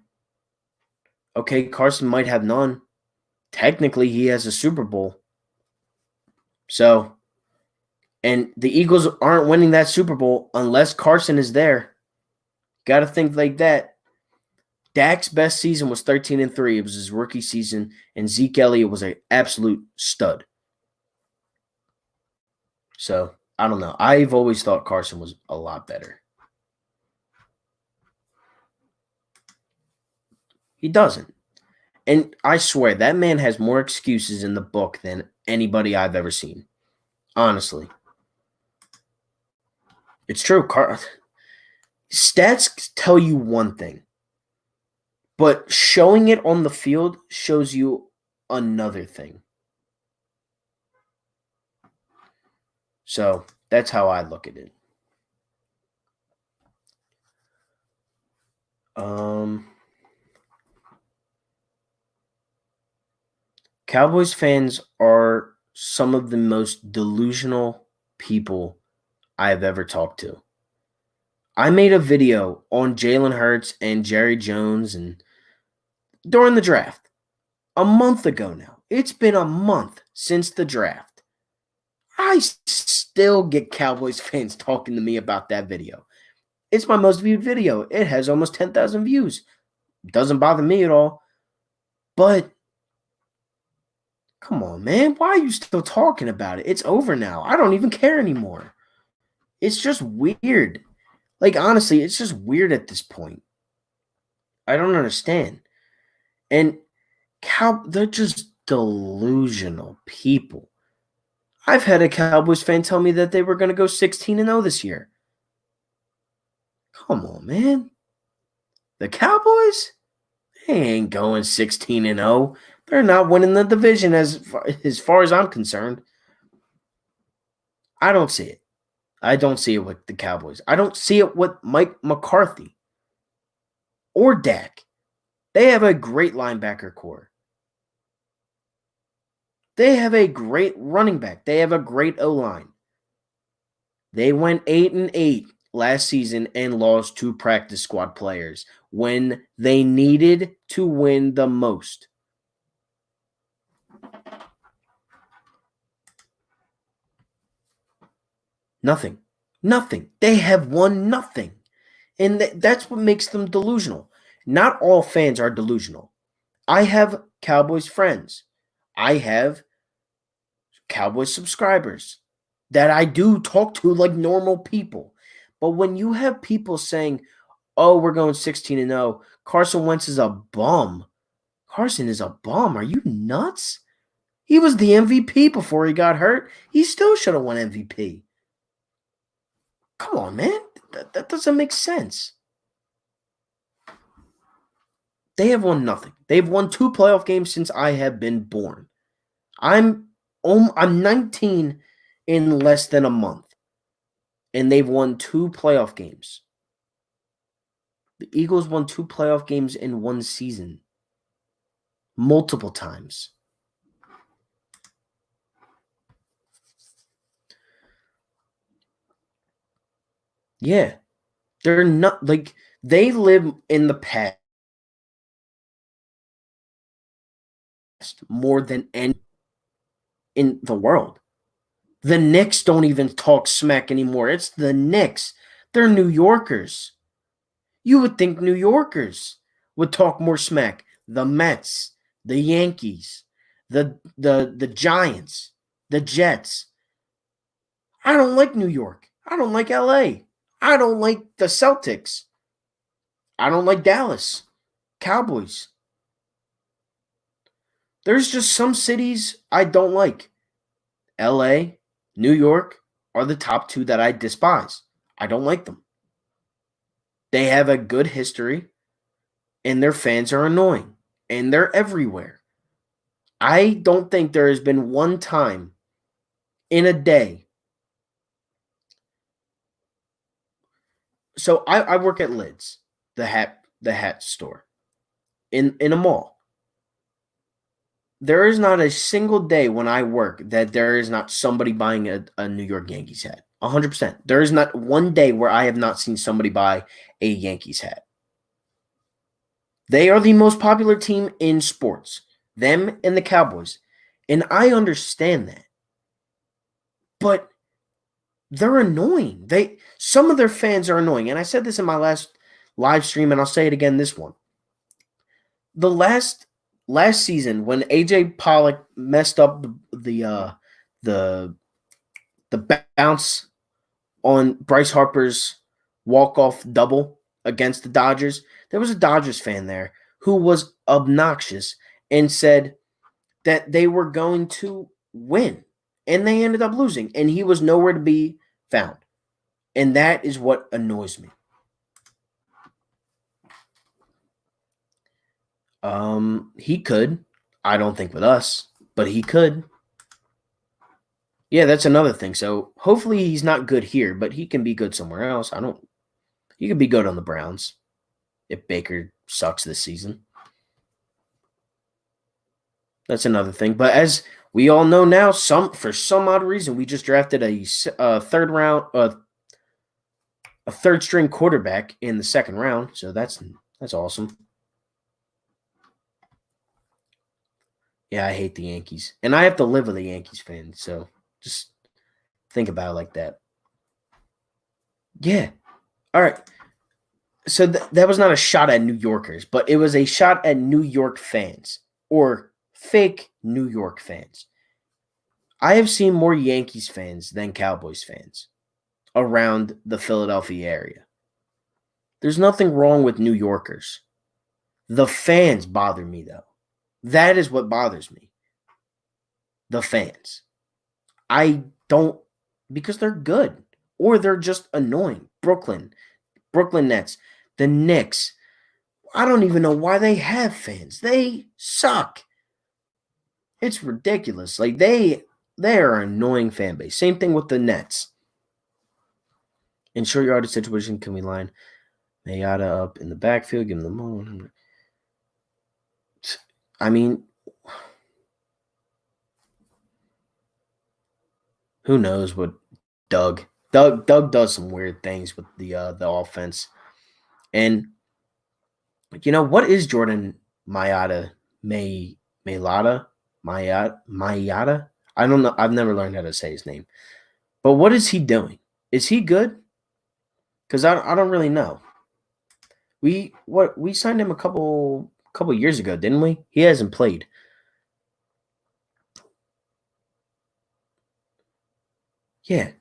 A: Okay, Carson might have none. Technically, he has a Super Bowl. So, and the Eagles aren't winning that Super Bowl unless Carson is there. Got to think like that. Dak's best season was 13-3. It was his rookie season, and Zeke Elliott was an absolute stud. So, I don't know. I've always thought Carson was a lot better. He doesn't. And I swear, that man has more excuses in the book than anybody I've ever seen. Honestly. It's true. Stats tell you one thing, but showing it on the field shows you another thing. So that's how I look at it. Cowboys fans are some of the most delusional people I have ever talked to. I made a video on Jalen Hurts and Jerry Jones and during the draft a month ago now. It's been a month since the draft. I still get Cowboys fans talking to me about that video. It's my most viewed video. It has almost 10,000 views. Doesn't bother me at all. But come on, man. Why are you still talking about it? It's over now. I don't even care anymore. It's just weird. Like, honestly, it's just weird at this point. I don't understand. And they're just delusional people. I've had a Cowboys fan tell me that they were going to go 16-0 this year. Come on, man. The Cowboys? They ain't going 16-0. They're not winning the division as far as I'm concerned. I don't see it. I don't see it with the Cowboys. I don't see it with Mike McCarthy or Dak. They have a great linebacker core. They have a great running back. They have a great O-line. They went 8-8 last season and lost 2 practice squad players when they needed to win the most. Nothing. They have won nothing. And that's what makes them delusional. Not all fans are delusional. I have Cowboys friends. I have Cowboys subscribers that I do talk to like normal people. But when you have people saying, oh, we're going 16-0, Carson Wentz is a bum. Carson is a bum. Are you nuts? He was the MVP before he got hurt. He still should have won MVP. Come on, man. That doesn't make sense. They have won nothing. They've won 2 playoff games since I have been born. I'm 19 in less than a month, and they've won 2 playoff games. The Eagles won 2 playoff games in one season, multiple times. Yeah, they're not like they live in the past more than any in the world. The Knicks don't even talk smack anymore. It's the Knicks. They're New Yorkers. You would think New Yorkers would talk more smack. The Mets, the Yankees, the Giants, the Jets. I don't like New York. I don't like LA. I don't like the Celtics. I don't like Dallas. Cowboys. There's just some cities I don't like. LA, New York are the top 2 that I despise. I don't like them. They have a good history, and their fans are annoying, and they're everywhere. I don't think there has been one time in a day. So I work at Lids, the hat store in a mall. There is not a single day when I work that there is not somebody buying a New York Yankees hat. 100%. There is not one day where I have not seen somebody buy a Yankees hat. They are the most popular team in sports, them and the Cowboys. And I understand that. But they're annoying. Some of their fans are annoying. And I said this in my last live stream, and I'll say it again this one. The last season when AJ Pollock messed up the bounce on Bryce Harper's walk-off double against the Dodgers, there was a Dodgers fan there who was obnoxious and said that they were going to win, and they ended up losing, and he was nowhere to be found. And that is what annoys me. He could. I don't think with us, but he could. Yeah, that's another thing. So hopefully he's not good here, but he can be good somewhere else. He could be good on the Browns if Baker sucks this season. That's another thing. But as we all know now, for some odd reason, we just drafted a third string quarterback in the second round. So that's awesome. Yeah, I hate the Yankees. And I have to live with a Yankees fan, so just think about it like that. Yeah. All right. So that was not a shot at New Yorkers, but it was a shot at New York fans or fake New York fans. I have seen more Yankees fans than Cowboys fans around the Philadelphia area. There's nothing wrong with New Yorkers. The fans bother me, though. That is what bothers me. The fans. I don't, because they're good or they're just annoying. Brooklyn Nets, the Knicks. I don't even know why they have fans. They suck. It's ridiculous. Like they are an annoying fan base. Same thing with the Nets. Ensure your artist situation can we line Mayada up in the backfield, give him the moment. I mean, who knows what Doug does some weird things with the offense. And you know, what is Jordan Mayada? Mayada? I don't know. I've never learned how to say his name. But what is he doing? Is he good? Because I don't really know. We signed him a couple years ago, didn't we? He hasn't played. Yeah.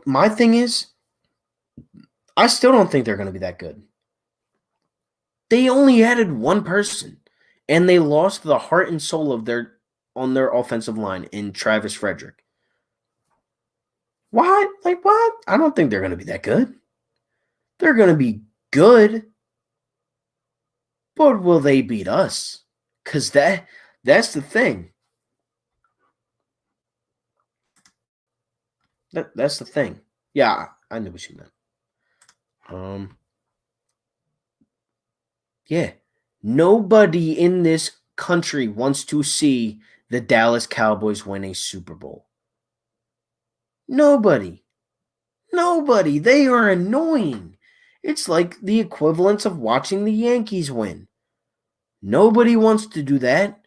A: My thing is, I still don't think they're going to be that good. They only added one person, and they lost the heart and soul of their offensive line in Travis Frederick. What? Like what? I don't think they're going to be that good. They're going to be good, but will they beat us? Because that's the thing. That's the thing. Yeah, I knew what you meant. Yeah. Nobody in this country wants to see the Dallas Cowboys win a Super Bowl. Nobody. They are annoying. It's like the equivalence of watching the Yankees win. Nobody wants to do that.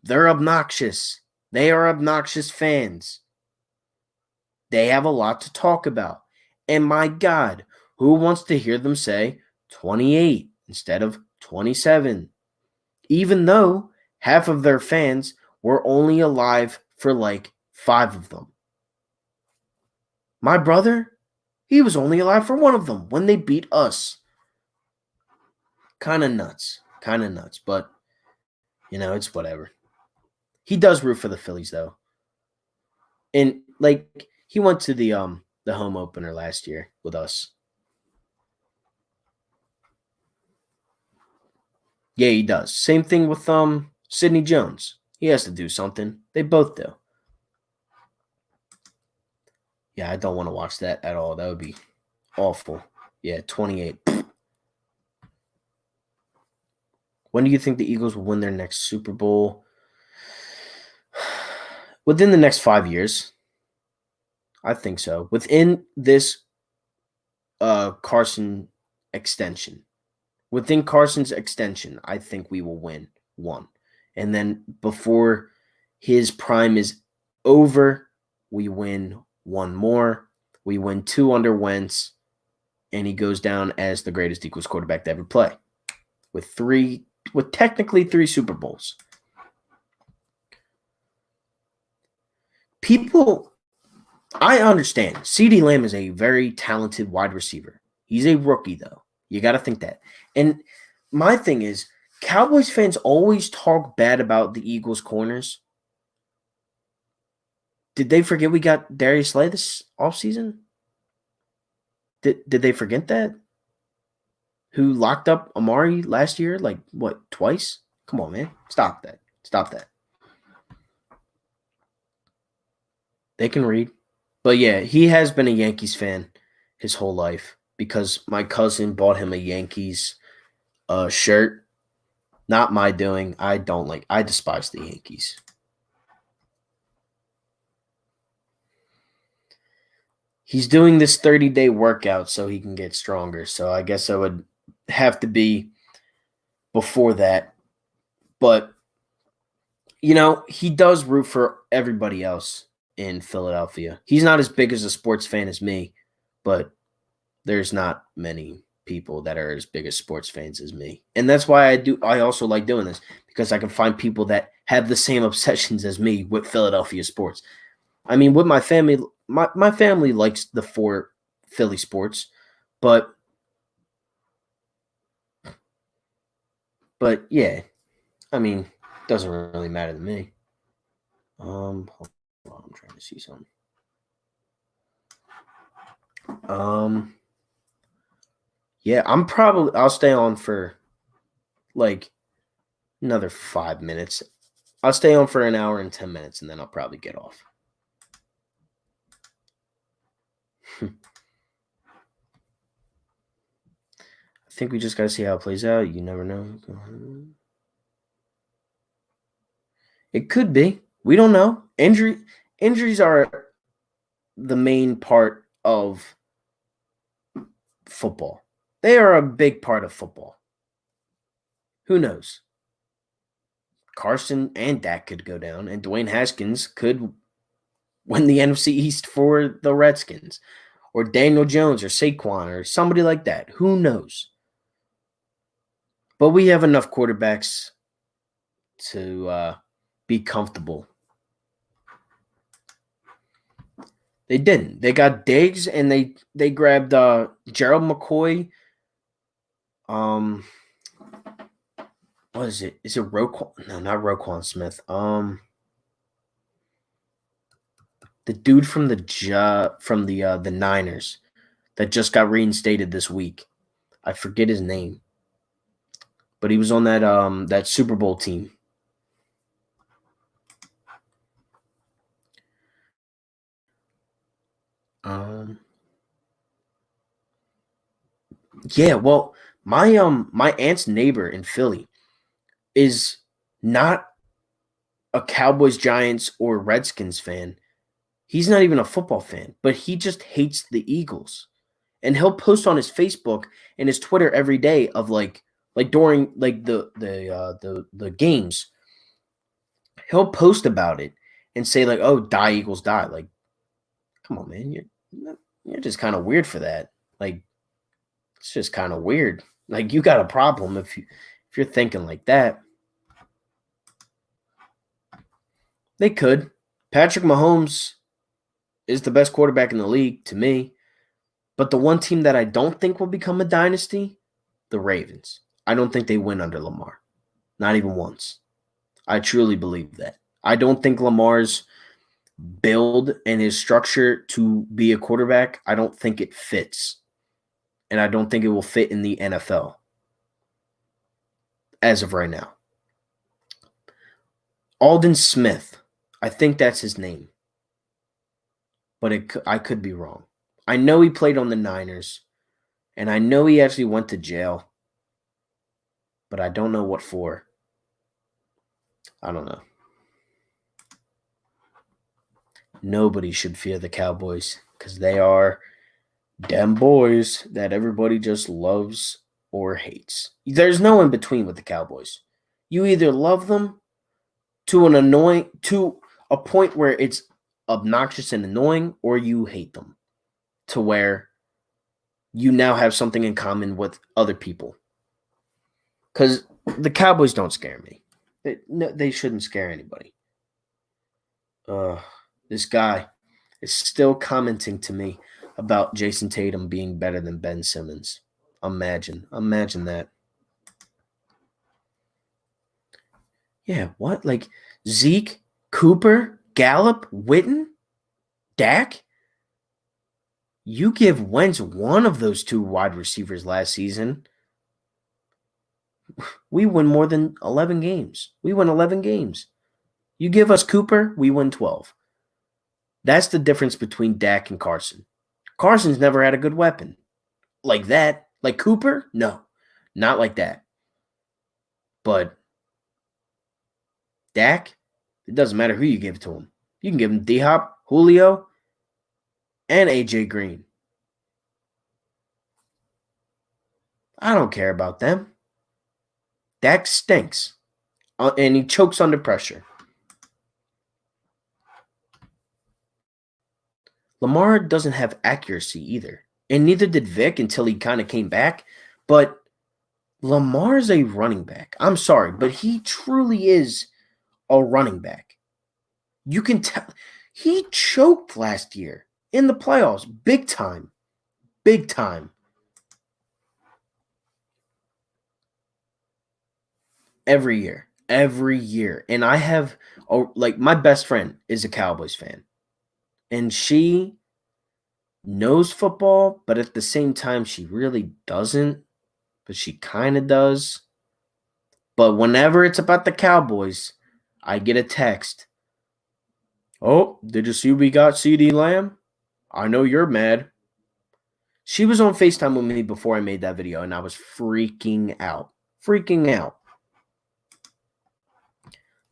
A: They're obnoxious. They are obnoxious fans. They have a lot to talk about. And my God, who wants to hear them say 28 instead of 27? Even though half of their fans were only alive for like 5 of them. My brother, he was only alive for 1 of them when they beat us. Kind of nuts. But, you know, it's whatever. He does root for the Phillies, though. And, like, he went to the home opener last year with us. Yeah, he does. Same thing with Sidney Jones. He has to do something. They both do. Yeah, I don't want to watch that at all. That would be awful. Yeah, 28. When do you think the Eagles will win their next Super Bowl? Within the next 5 years. I think so. Within this Carson extension. Within Carson's extension, I think we will win one. And then before his prime is over, we win one more. We win two under Wentz, and he goes down as the greatest Eagles quarterback to ever play. With technically 3 Super Bowls. People, I understand. CeeDee Lamb is a very talented wide receiver. He's a rookie, though. You got to think that. And my thing is, Cowboys fans always talk bad about the Eagles' corners. Did they forget we got Darius Slay this offseason? Did they forget that? Who locked up Amari last year, like, what, twice? Come on, man. Stop that. Stop that. They can read. But, yeah, he has been a Yankees fan his whole life because my cousin bought him a Yankees shirt. Not my doing. I despise the Yankees. He's doing this 30-day workout so he can get stronger. So I guess I would have to be before that. But, he does root for everybody else in Philadelphia. He's not as big as a sports fan as me, but there's not many people that are as big as sports fans as me. And that's why I also like doing this, because I can find people that have the same obsessions as me with Philadelphia sports. I mean, with my family, my family likes the 4 Philly sports, but yeah, I mean, it doesn't really matter to me. Hold on, I'm trying to see something. Yeah, I'll stay on for like another 5 minutes. I'll stay on for an hour and 10 minutes, and then I'll probably get off. I think we just got to see how it plays out. You never know. It could be. We don't know. Injuries are the main part of football. They are a big part of football. Who knows? Carson and Dak could go down, and Dwayne Haskins could win the NFC East for the Redskins, or Daniel Jones, or Saquon, or somebody like that. Who knows? But we have enough quarterbacks to be comfortable. They didn't. They got Diggs, and they grabbed Gerald McCoy. What is it? Is it Roquan? No, not Roquan Smith. The dude from the Niners that just got reinstated this week. I forget his name, but he was on that Super Bowl team. Yeah, well, my aunt's neighbor in Philly is not a Cowboys, Giants, or Redskins fan. He's not even a football fan, but he just hates the Eagles. And he'll post on his Facebook and his Twitter every day of like during like the games. He'll post about it and say like, "Oh, die Eagles, die!" Like, come on, man, you're just kind of weird for that. Like, it's just kind of weird. Like, you got a problem if you're thinking like that. They could. Patrick Mahomes is the best quarterback in the league to me. But the one team that I don't think will become a dynasty, the Ravens. I don't think they win under Lamar. Not even once. I truly believe that. I don't think Lamar's build and his structure to be a quarterback, I don't think it fits. And I don't think it will fit in the NFL. as of right now. Alden Smith. I think that's his name. But I could be wrong. I know he played on the Niners, and I know he actually went to jail, but I don't know what for. I don't know. Nobody should fear the Cowboys because they are them boys that everybody just loves or hates. There's no in between with the Cowboys. You either love them to a point where it's obnoxious and annoying, or you hate them to where you now have something in common with other people. Because the Cowboys don't scare me. They shouldn't scare anybody. This guy is still commenting to me about Jason Tatum being better than Ben Simmons. Imagine that. Yeah, what? Like Zeke, Cooper, Gallup, Witten, Dak? You give Wentz one of those two wide receivers last season, we win more than 11 games. We win 11 games. You give us Cooper, we win 12. That's the difference between Dak and Carson. Carson's never had a good weapon. Like that. Like Cooper? No. Not like that. But Dak, it doesn't matter who you give it to him. You can give him D-Hop, Julio, and AJ Green. I don't care about them. Dak stinks. And he chokes under pressure. Lamar doesn't have accuracy either. And neither did Vic until he kind of came back. But Lamar's a running back. I'm sorry, but he truly is a running back. You can tell he choked last year in the playoffs. Big time. Big time. Every year. Every year. And I have, like, my best friend is a Cowboys fan. And she knows football, but at the same time, she really doesn't. But she kind of does. But whenever it's about the Cowboys, I get a text. Oh, did you see we got CeeDee Lamb? I know you're mad. She was on FaceTime with me before I made that video, and I was freaking out. Freaking out.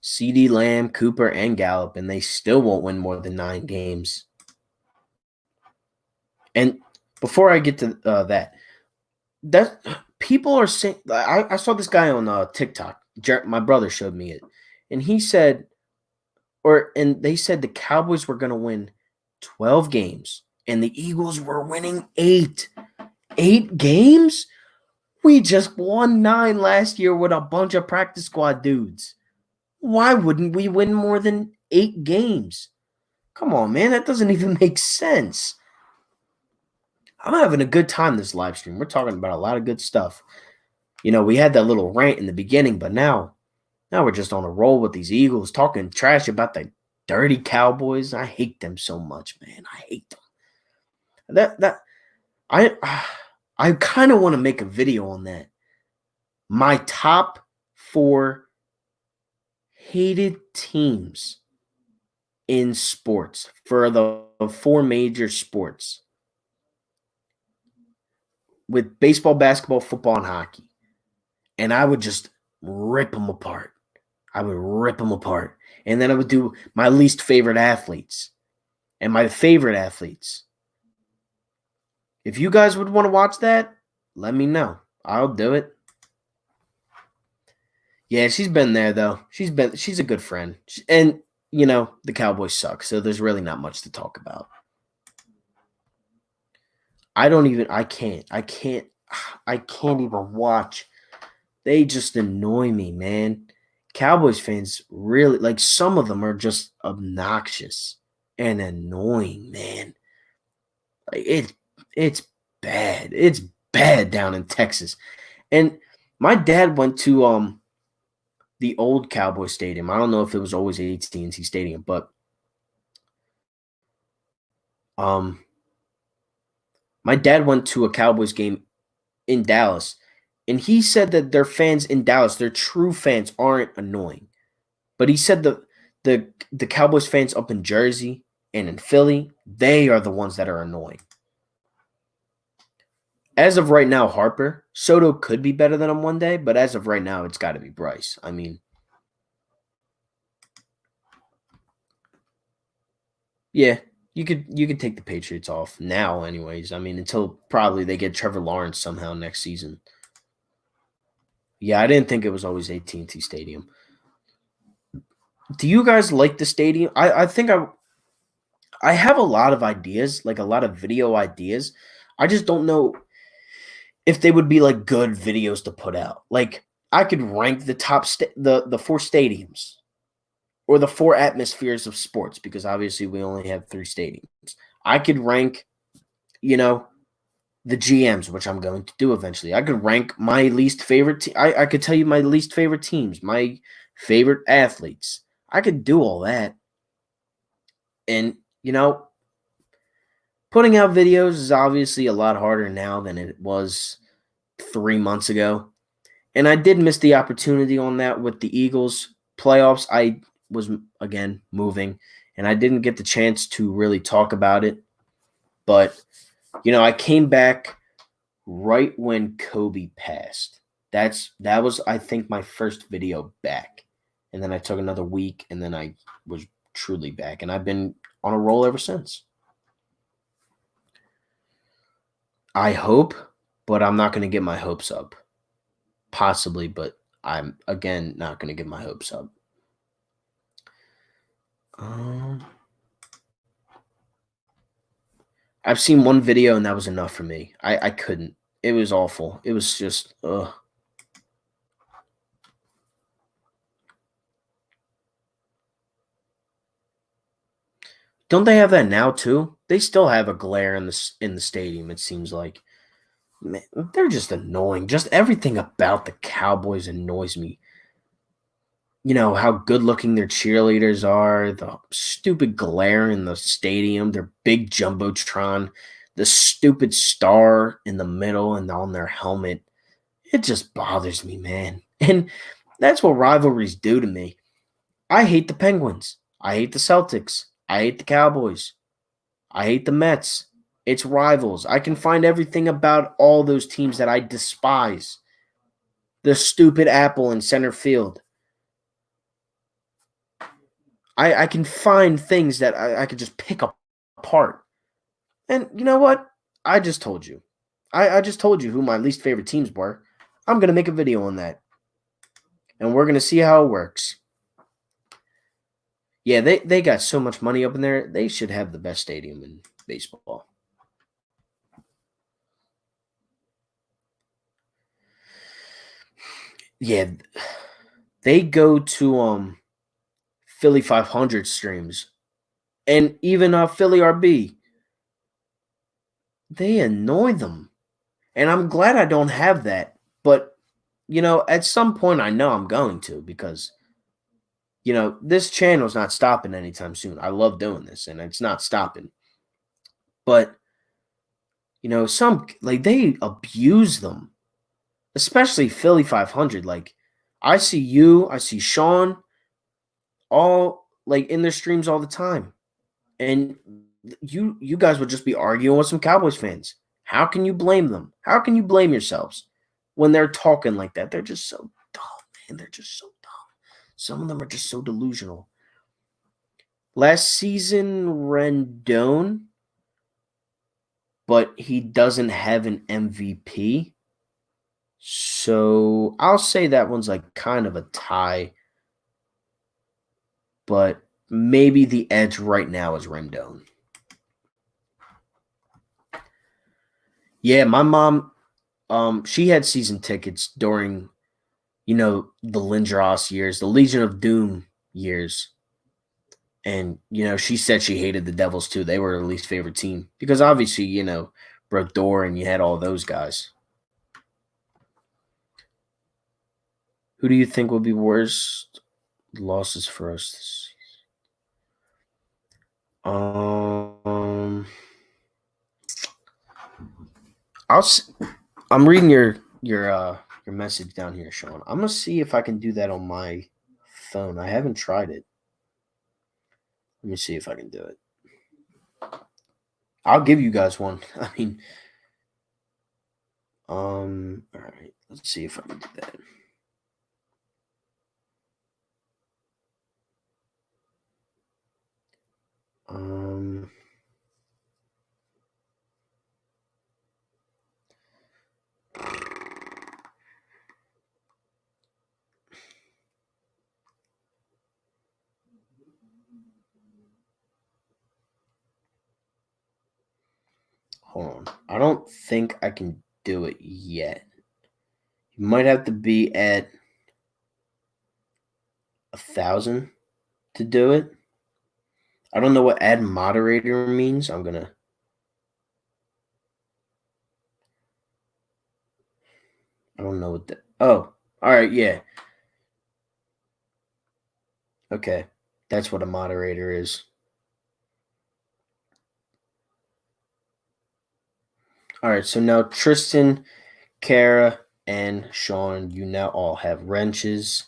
A: CeeDee Lamb, Cooper, and Gallup, and they still won't win more than 9 games. And before I get to that people are saying, I saw this guy on TikTok. My brother showed me it, and he said, and they said the Cowboys were going to win 12 games, and the Eagles were winning 8. 8 games? We just won 9 last year with a bunch of practice squad dudes. Why wouldn't we win more than 8 games? Come on, man. That doesn't even make sense. I'm having a good time this live stream. We're talking about a lot of good stuff. You know, we had that little rant in the beginning, but now we're just on a roll with these Eagles, talking trash about the dirty Cowboys. I hate them so much, man. I hate them. I kind of want to make a video on that. My top 4 hated teams in sports for the 4 major sports, with baseball, basketball, football, and hockey. And I would just rip them apart. I would rip them apart. And then I would do my least favorite athletes and my favorite athletes. If you guys would want to watch that, let me know. I'll do it. Yeah, she's been there, though. She's a good friend. And, you know, the Cowboys suck, so there's really not much to talk about. I can't even watch. They just annoy me, man. Cowboys fans really, like, some of them are just obnoxious and annoying, man. Like, it's bad. It's bad down in Texas. And my dad went to the old Cowboy Stadium. I don't know if it was always AT&T Stadium, but my dad went to a Cowboys game in Dallas, And he said that their fans in Dallas, their true fans, aren't annoying. But he said the Cowboys fans up in Jersey and in Philly, they are the ones that are annoying. As of right now, Harper, Soto could be better than him one day, but as of right now, it's got to be Bryce. I mean, yeah, you could take the Patriots off now, anyways. I mean, until probably they get Trevor Lawrence somehow next season. Yeah, I didn't think it was always AT&T Stadium. Do you guys like the stadium? I think I have a lot of ideas, like a lot of video ideas. I just don't know if they would be like good videos to put out. Like I could rank the top the four stadiums or the four atmospheres of sports because obviously we only have three stadiums. I could rank, you know, the GMs, which I'm going to do eventually. I could rank my least favorite. I could tell you my least favorite teams, my favorite athletes. I could do all that, and putting out videos is obviously a lot harder now than it was 3 months ago. And I did miss the opportunity on that with the Eagles playoffs. I was, again, moving, and I didn't get the chance to really talk about it. But, I came back right when Kobe passed. That was, I think, my first video back. And then I took another week, and then I was truly back. And I've been on a roll ever since. I hope, but I'm not going to get my hopes up. Possibly, but I'm, again, not going to get my hopes up. I've seen one video, and that was enough for me. I couldn't. It was awful. It was just, ugh. Don't they have that now too? They still have a glare in the stadium. It seems like, man, they're just annoying. Just everything about the Cowboys annoys me. How good looking their cheerleaders are, the stupid glare in the stadium, their big jumbotron, the stupid star in the middle and on their helmet. It just bothers me, man. And that's what rivalries do to me. I hate the Penguins. I hate the Celtics. I hate the Cowboys. I hate the Mets. It's rivals. I can find everything about all those teams that I despise. The stupid apple in center field. I can find things that I could just pick apart. And you know what? I just told you. I just told you who my least favorite teams were. I'm going to make a video on that. And we're going to see how it works. Yeah, they got so much money up in there. They should have the best stadium in baseball. Yeah, they go to Philly 500 streams and even Philly RB. They annoy them. And I'm glad I don't have that. But, at some point I know I'm going to because, this channel's not stopping anytime soon. I love doing this and it's not stopping. But, some, like, they abuse them, especially Philly 500. Like, I see Sean all, like, in their streams all the time. And you guys would just be arguing with some Cowboys fans. How can you blame them? How can you blame yourselves when they're talking like that? They're just so dumb, man. They're just so dumb. Some of them are just so delusional. Last season, Rendon, but he doesn't have an MVP. So I'll say that one's like kind of a tie. But maybe the edge right now is Rendon. Yeah, my mom, she had season tickets during, the Lindros years, the Legion of Doom years. And, she said she hated the Devils too. They were her least favorite team because obviously, Brodeur and you had all those guys. Who do you think will be worst losses for us this season? I'm reading your your message down here, Sean. I'm gonna see if I can do that on my phone. I haven't tried it. Let me see if I can do it. I'll give you guys one. I mean, all right. Let's see if I can do that. Um, hold on. I don't think I can do it yet. You might have to be at 1,000 to do it. I don't know what add moderator means. I don't know what that. Oh, all right. Yeah. Okay. That's what a moderator is. All right. So now Tristan, Kara, and Sean, you now all have wrenches.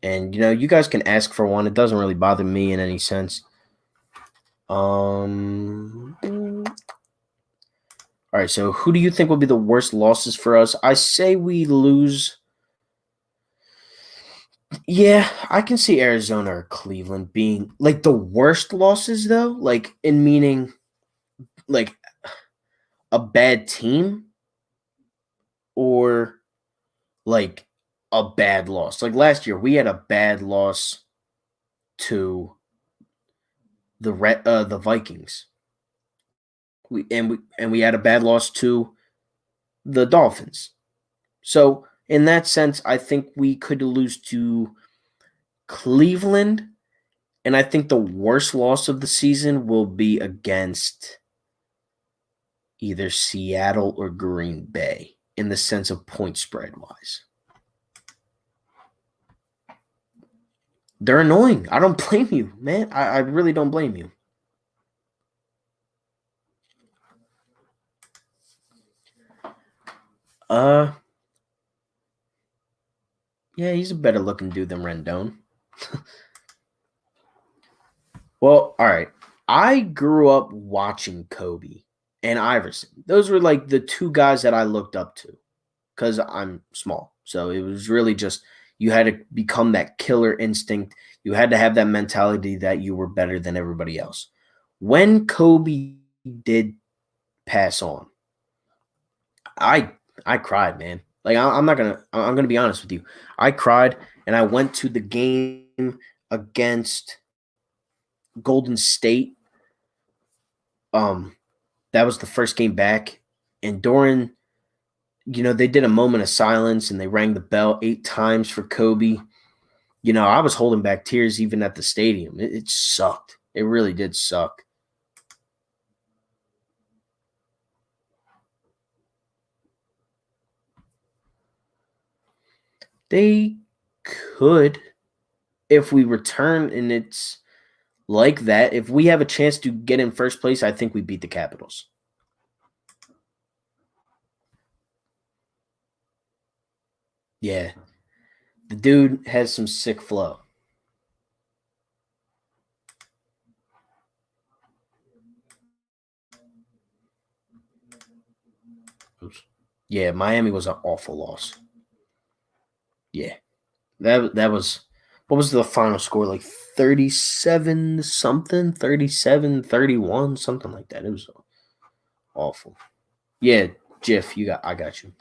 A: And, you guys can ask for one. It doesn't really bother me in any sense. All right. So who do you think will be the worst losses for us? I say we lose. Yeah, I can see Arizona or Cleveland being like the worst losses, though. Like, in meaning, like a bad team or like a bad loss. Like last year, we had a bad loss to the Vikings. We had a bad loss to the Dolphins. So in that sense, I think we could lose to Cleveland, and I think the worst loss of the season will be against either Seattle or Green Bay in the sense of point spread wise. They're annoying. I don't blame you, man. I really don't blame you. Uh, yeah, he's a better looking dude than Rendon. Well, all right. I grew up watching Kobe and Iverson. Those were like the two guys that I looked up to because I'm small. So it was really just you had to become that killer instinct. You had to have that mentality that you were better than everybody else. When Kobe did pass on, I I cried, man. Like I'm gonna be honest with you. I cried and I went to the game against Golden State. Um, that was the first game back, and during they did a moment of silence and they rang the bell 8 times for Kobe. I was holding back tears even at the stadium. It sucked. It really did suck. They could if we return and it's like that. If we have a chance to get in first place, I think we beat the Capitals. Yeah. The dude has some sick flow. Oops. Yeah, Miami was an awful loss. Yeah. That was what was the final score? Like 37 something, 37-31, something like that. It was awful. Yeah, Jeff, I got you.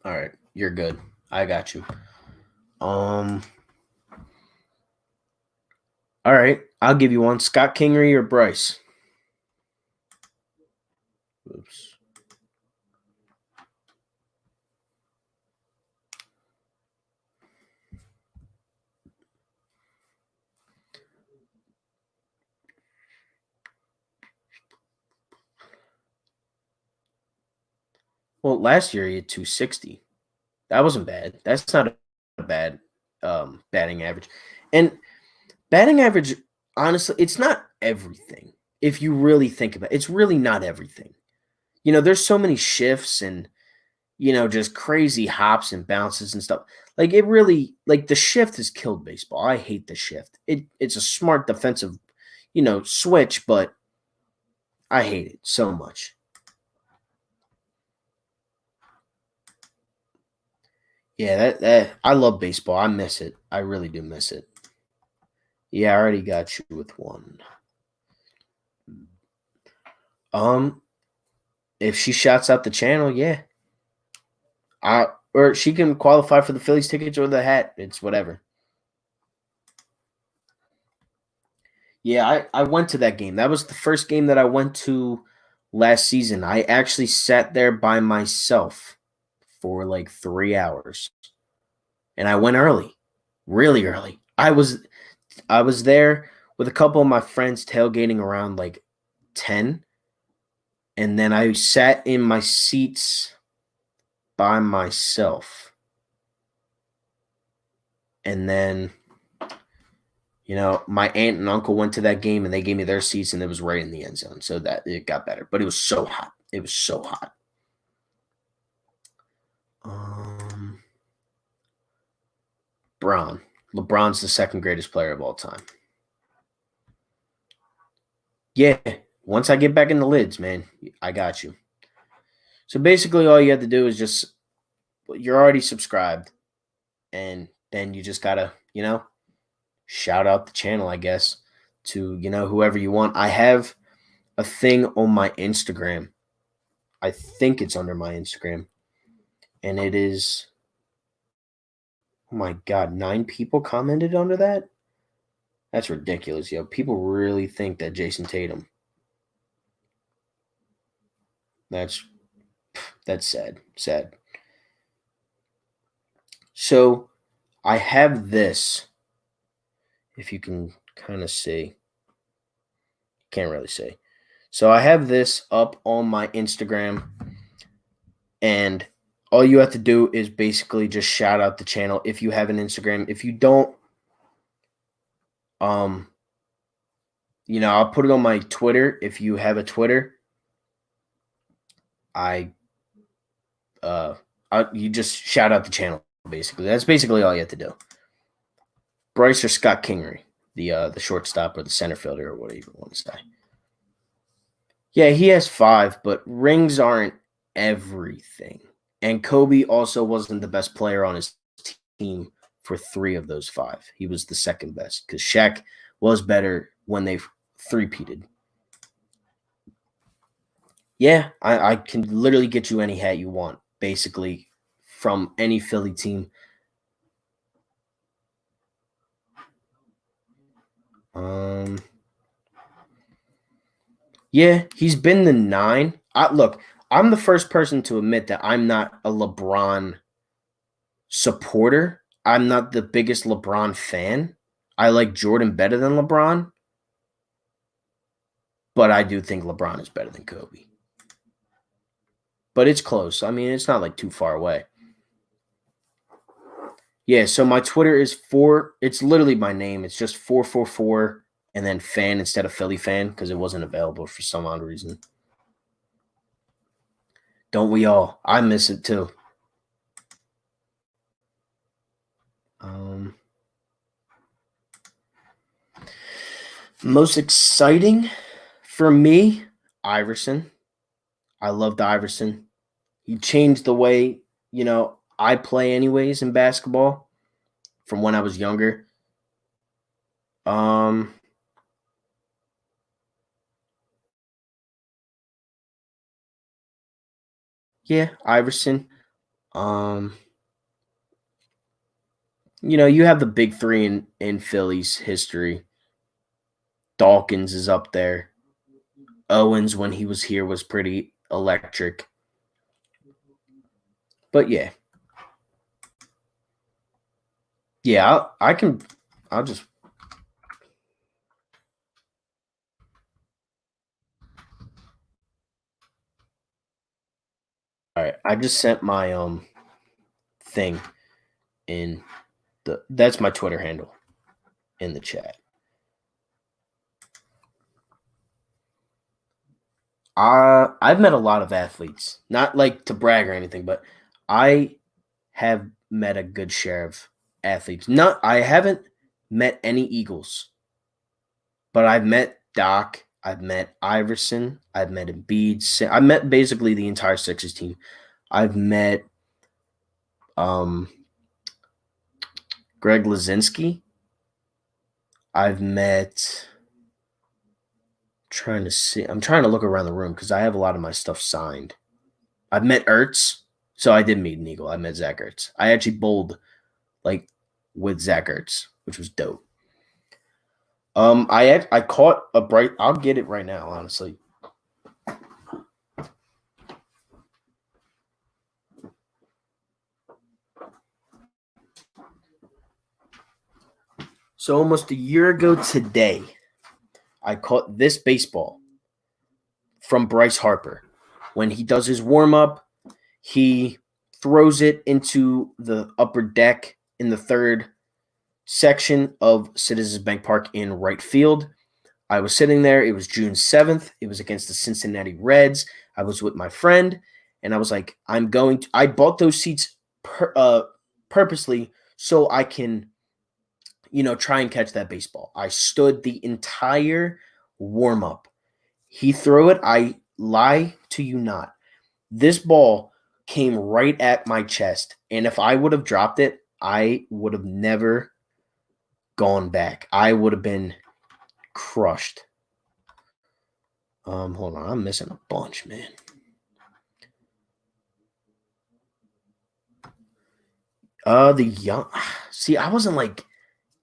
A: All right, you're good. I got you. Um all right, I'll give you one. Scott Kingery or Bryce? Oops. Well, last year he had 260. That wasn't bad. That's not a bad batting average. And batting average honestly, it's not everything. If you really think about it, it's really not everything. There's so many shifts and just crazy hops and bounces and stuff. Like it really like the shift has killed baseball. I hate the shift. It's a smart defensive, switch, but I hate it so much. Yeah, that I love baseball. I miss it. I really do miss it. Yeah, I already got you with one. Um, if she shouts out the channel, yeah. Or she can qualify for the Phillies tickets or the hat. It's whatever. Yeah, I went to that game. That was the first game that I went to last season. I actually sat there by myself for like 3 hours. And I went early. Really early. I was there with a couple of my friends tailgating around like 10. And then I sat in my seats by myself. And then, my aunt and uncle went to that game and they gave me their seats and it was right in the end zone. So that it got better. But it was so hot. It was so hot. Um Braun. LeBron's the second greatest player of all time. Yeah. Once I get back in the lids, man, I got you. So basically all you have to do is just you're already subscribed and then you just gotta, shout out the channel, I guess, to, whoever you want. I have a thing on my Instagram. I think it's under my Instagram. And it is, oh my God, 9 people commented under that? That's ridiculous, yo. People really think that Jason Tatum. That's that's sad. Sad. So I have this, if you can kind of see. Can't really see. So I have this up on my Instagram, and all you have to do is basically just shout out the channel if you have an Instagram. If you don't, um, I'll put it on my Twitter. If you have a Twitter, I you just shout out the channel. Basically, that's basically all you have to do. Bryce or Scott Kingery, the shortstop or the center fielder or whatever you want to say. Yeah, he has 5, but rings aren't everything. And Kobe also wasn't the best player on his team for 3 of those 5. He was the second best because Shaq was better when they three-peated. Yeah, I can literally get you any hat you want, basically, from any Philly team. Yeah, he's been the 9. Look, I'm the first person to admit that I'm not a LeBron supporter. I'm not the biggest LeBron fan. I like Jordan better than LeBron, but I do think LeBron is better than Kobe. But it's close. I mean, it's not like too far away. Yeah, so my Twitter is it's literally my name. It's just 444 and then fan instead of Philly fan because it wasn't available for some odd reason. Don't we all? I miss it too. Um, Most exciting for me, Iverson. I loved Iverson. He changed the way, I play anyways in basketball from when I was younger. Um yeah, Iverson. Um you have the big 3 in Philly's history. Dawkins is up there. Owens when he was here was pretty electric. But yeah. Yeah, I'll just all right. I just sent my thing in that's my Twitter handle in the chat. I've met a lot of athletes, not like to brag or anything, but I have met a good share of athletes. Not I haven't met any Eagles, but I've met Doc, I've met Iverson, I've met Embiid. I've met basically the entire Sixers team. I've met um, Greg Lazinski. I've met trying to see. I'm trying to look around the room because I have a lot of my stuff signed. I've met Ertz, so I did meet an Eagle. I met Zach Ertz. I actually bowled like with Zach Ertz, which was dope. I caught a bright. I'll get it right now, honestly. So almost a year ago today, I caught this baseball from Bryce Harper. When he does his warm up, he throws it into the upper deck in the third section of Citizens Bank Park in right field. I was sitting there. It was June 7th. It was against the Cincinnati Reds. I was with my friend, and I was like, I bought those seats purposely so I can, try and catch that baseball. I stood the entire warm up. He threw it. I lie to you not. This ball came right at my chest. And if I would have dropped it, I would have never gone back. I would have been crushed. Hold on. I'm missing a bunch, man. The young. See, I wasn't like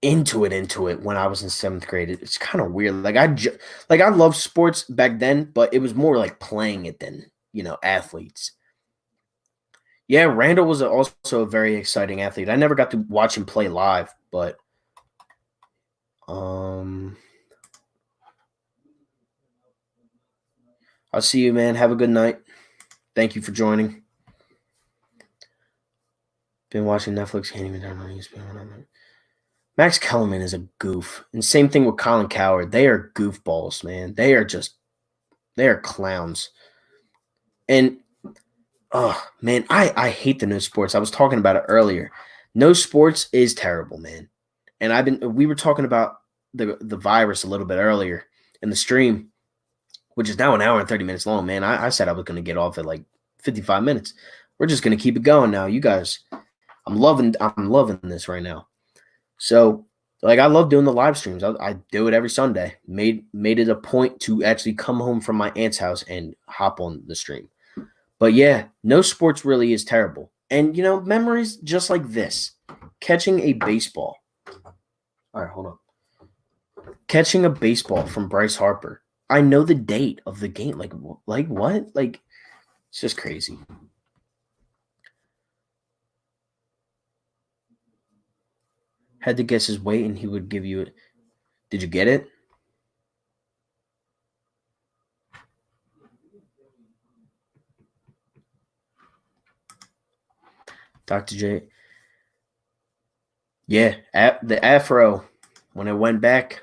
A: into it when I was in seventh grade. It's kind of weird. Like I loved sports back then, but it was more like playing it than athletes. Yeah, Randall was also a very exciting athlete. I never got to watch him play live, but I'll see you, man. Have a good night. Thank you for joining. Been watching Netflix. Can't even turn on ESPN. Max Kellerman is a goof. And same thing with Colin Coward. They are goofballs, man. They are clowns. And oh man, I hate the no sports. I was talking about it earlier. No sports is terrible, man. And we were talking about the virus a little bit earlier in the stream, which is now an hour and 30 minutes long, man. I said I was gonna get off at like 55 minutes. We're just gonna keep it going now. You guys, I'm loving this right now. So like I love doing the live streams. I do it every Sunday. Made it a point to actually come home from my aunt's house and hop on the stream. But yeah, no sports really is terrible. And memories just like this. Catching a baseball. All right, hold on. Catching a baseball from Bryce Harper. I know the date of the game. Like what? Like it's just crazy. Had to guess his weight and he would give you it. Did you get it? Dr. J. Yeah, the afro when it went back.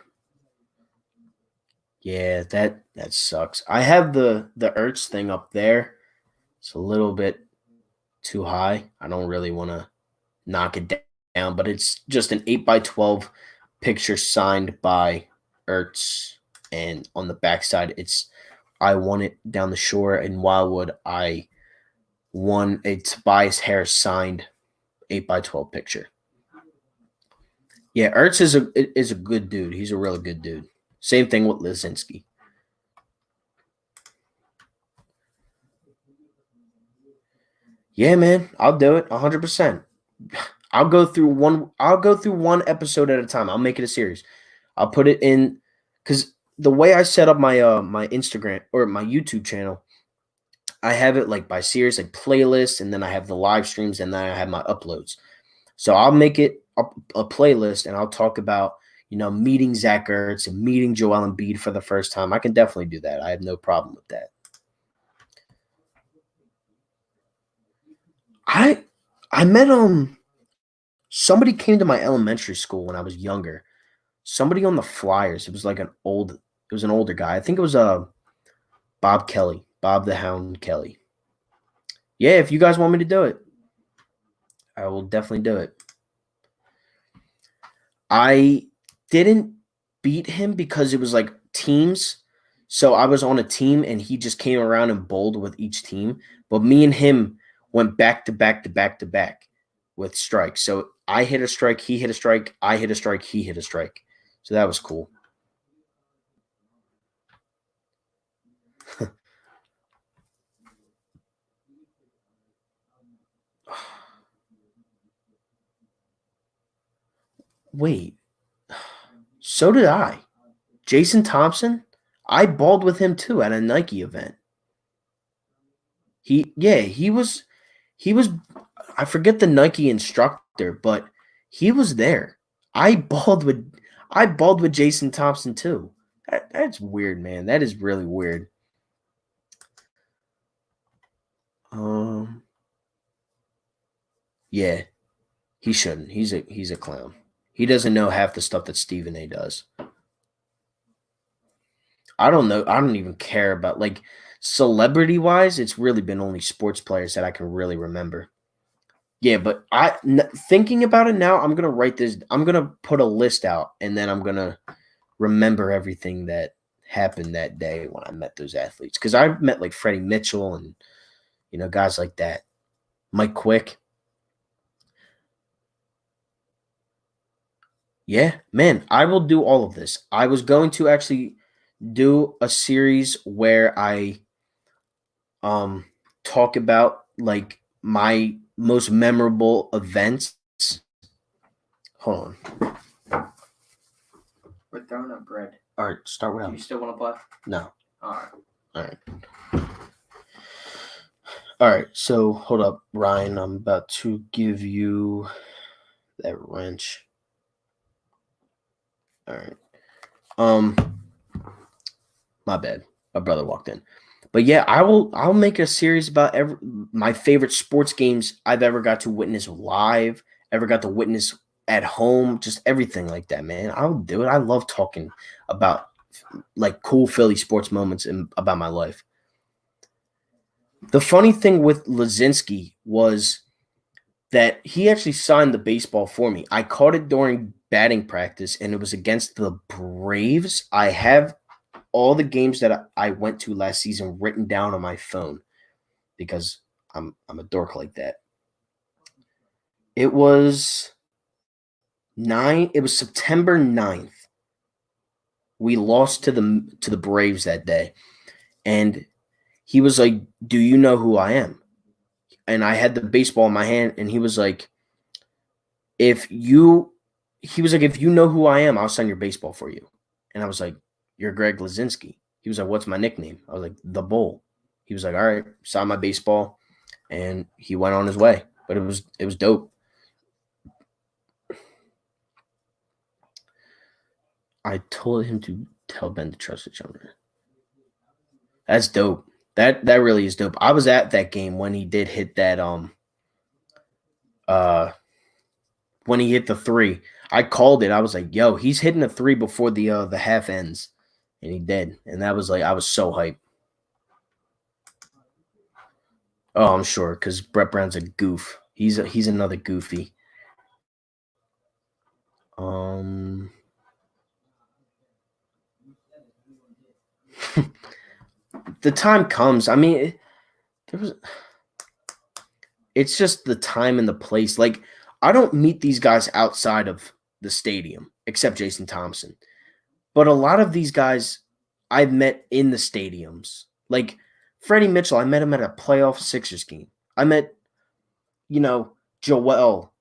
A: Yeah, that sucks. I have the Ertz thing up there. It's a little bit too high. I don't really want to knock it down, but it's just an 8x12 picture signed by Ertz, and on the backside it's I won it down the shore in Wildwood. I won a Tobias Harris signed 8x12 picture. Yeah, Ertz is a good dude. He's a really good dude. Same thing with Lizinski. Yeah, man, I'll do it 100%. I'll go through one episode at a time. I'll make it a series. I'll put it in cuz the way I set up my Instagram or my YouTube channel, I have it like by series, like playlists, and then I have the live streams, and then I have my uploads. So I'll make it a playlist, and I'll talk about meeting Zach Ertz and meeting Joel Embiid for the first time. I can definitely do that. I have no problem with that. I met somebody came to my elementary school when I was younger. Somebody on the Flyers. It was an older guy. I think it was Bob Kelly. Bob the Hound Kelly. Yeah, if you guys want me to do it, I will definitely do it. I didn't beat him because it was like teams. So I was on a team and he just came around and bowled with each team. But me and him went back to back to back to back with strikes. So I hit a strike, he hit a strike, I hit a strike, he hit a strike. So that was cool. Wait, so did I. Jason Thompson? I balled with him too at a Nike event. He was I forget the Nike instructor, but he was there. I balled with Jason Thompson too. That's weird, man. That is really weird. Um yeah, he shouldn't. He's a clown. He doesn't know half the stuff that Stephen A does. I don't know. I don't even care about like celebrity wise, it's really been only sports players that I can really remember. Yeah, but thinking about it now, I'm gonna write this. I'm gonna put a list out, and then I'm gonna remember everything that happened that day when I met those athletes. Because I met like Freddie Mitchell and guys like that, Mike Quick. Yeah, man, I will do all of this. I was going to actually do a series where I talk about like my most memorable events. Hold on.
B: We're throwing up bread.
A: All right, start with
B: Do you still want to play?
A: No.
B: All right.
A: All right. All right. So hold up, Ryan. I'm about to give you that wrench. All right. My bad. My brother walked in. But yeah, I'll make a series about my favorite sports games I've ever got to witness live, ever got to witness at home, just everything like that, man. I'll do it. I love talking about like cool Philly sports moments about my life. The funny thing with Lazinski was that he actually signed the baseball for me. I caught it during batting practice, and it was against the Braves. I have all the games that I went to last season written down on my phone because I'm a dork like that. It was September 9th. We lost to the Braves that day. And he was like, "Do you know who I am?" And I had the baseball in my hand, and he was like, if you know who I am, I'll sign your baseball for you. And I was like, "You're Greg Lazinski." He was like, "What's my nickname?" I was like, "The Bull." He was like, "All right," signed my baseball, and he went on his way. But it was dope. I told him to tell Ben to trust each other. That's dope. That really is dope. I was at that game when he did hit that uh when he hit the three. I called it. I was like, "Yo, he's hitting a three before the half ends." And he did. And that was like I was so hyped. Oh, I'm sure, because Brett Brown's a goof. He's another goofy. Um the time comes. I mean, there was it's just the time and the place. Like, I don't meet these guys outside of the stadium, except Jason Thompson. But a lot of these guys I've met in the stadiums. Like Freddie Mitchell, I met him at a playoff Sixers game. I met, Joel,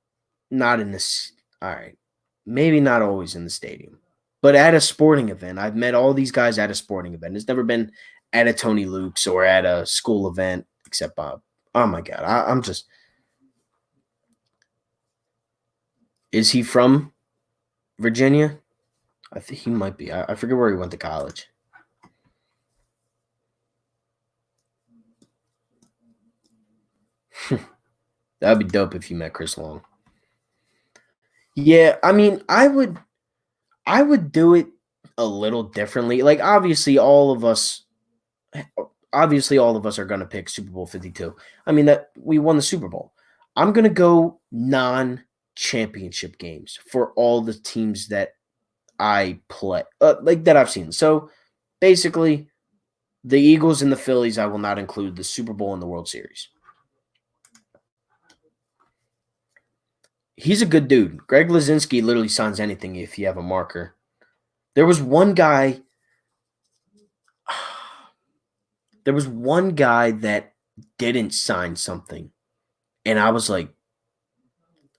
A: not in this. All right. Maybe not always in the stadium, but at a sporting event. I've met all these guys at a sporting event. It's never been at a Tony Luke's or at a school event, except Bob. Oh my God. I'm just. Is he from Virginia? I think he might be. I forget where he went to college. That'd be dope if you met Chris Long. Yeah, I mean, I would do it a little differently. Like obviously all of us obviously all of us are going to pick Super Bowl 52. I mean, that we won the Super Bowl. I'm going to go non-championship games for all the teams that I play, like that I've seen. So basically, the Eagles and the Phillies, I will not include the Super Bowl and the World Series. He's a good dude. Greg Lazinski literally signs anything if you have a marker. There was one guy. There was one guy that didn't sign something, and I was like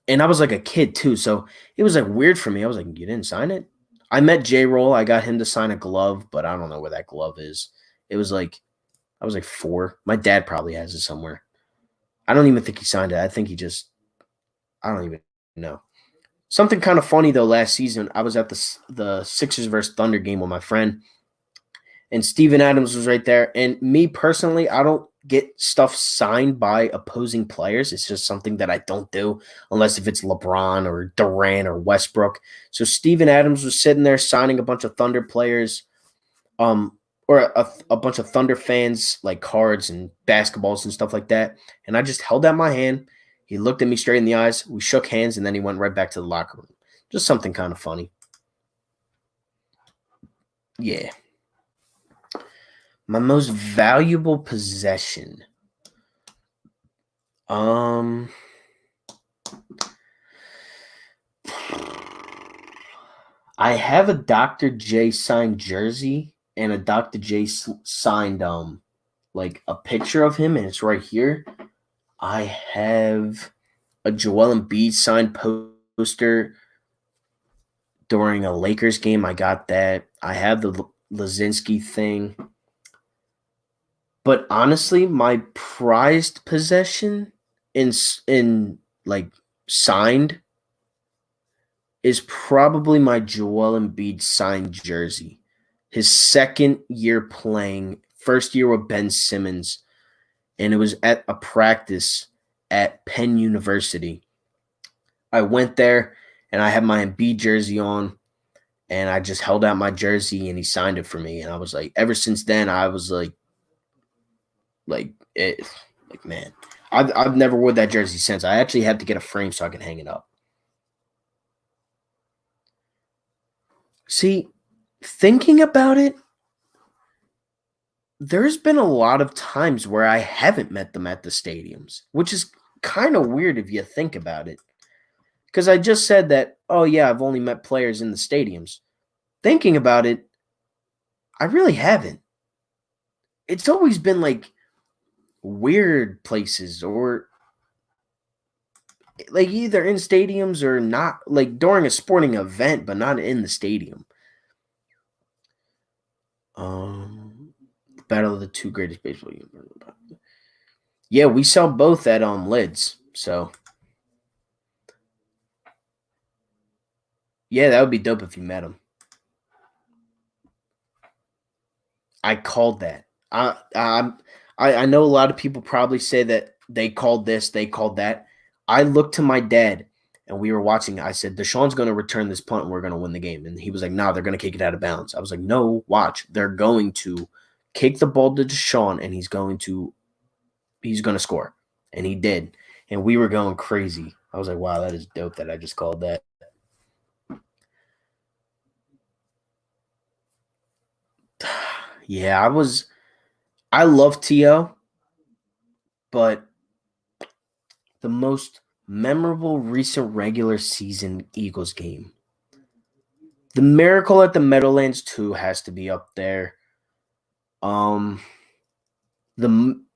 A: a kid too, so it was like weird for me. I was like, you didn't sign it? I met J Roll. I got him to sign a glove, but I don't know where that glove is. It was like I was like 4. My dad probably has it somewhere. I don't even think he signed it. I think he just I don't even know. Something kind of funny though. Last season, I was at the Sixers versus Thunder game with my friend, and Steven Adams was right there. And me personally, I don't get stuff signed by opposing players. It's just something that I don't do unless if it's LeBron or Durant or Westbrook. So Steven Adams was sitting there signing a bunch of Thunder players, or a bunch of Thunder fans like cards and basketballs and stuff like that. And I just held out my hand. He looked at me straight in the eyes. We shook hands, and then he went right back to the locker room. Just something kind of funny. Yeah. My most valuable possession. I have a Dr. J signed jersey and a Dr. J signed like a picture of him, and it's right here. I have a Joel Embiid signed poster during a Lakers game. I got that. I have the Lazinski thing. But honestly, my prized possession in like signed is probably my Joel Embiid signed jersey. His second year playing, first year with Ben Simmons, and it was at a practice at Penn University. I went there and I had my Embiid jersey on, and I just held out my jersey and he signed it for me. And I was like, ever since then, I was like it, like man, I've never wore that jersey since. I actually had to get a frame so I can hang it up. See, thinking about it, there's been a lot of times where I haven't met them at the stadiums, which is kind of weird if you think about it. Because I just said that, oh yeah, I've only met players in the stadiums. Thinking about it, I really haven't. It's always been like weird places or like either in stadiums or not, like during a sporting event, but not in the stadium. Battle of the two greatest baseball games. Yeah, we sell both at Lids. So yeah, that would be dope if you met him. I called that. I know a lot of people probably say that they called this, they called that. I looked to my dad and we were watching. I said, Deshaun's going to return this punt and we're going to win the game. And he was like, no, they're going to kick it out of bounds. I was like, no, watch. They're going to kick the ball to Deshaun and he's going to score. And he did. And we were going crazy. I was like, wow, that is dope that I just called that. Yeah, I love T.O., but the most memorable recent regular season Eagles game. The Miracle at the Meadowlands 2 has to be up there. The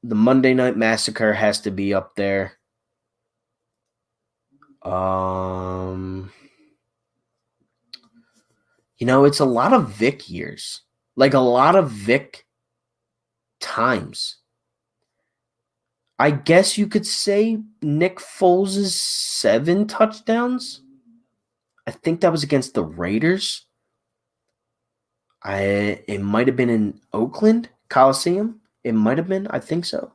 A: Monday Night Massacre has to be up there. It's a lot of Vic years. Like a lot of Vic times. I guess you could say Nick Foles' 7 touchdowns. I think that was against the Raiders. It might have been in Oakland Coliseum. It might have been. I think so.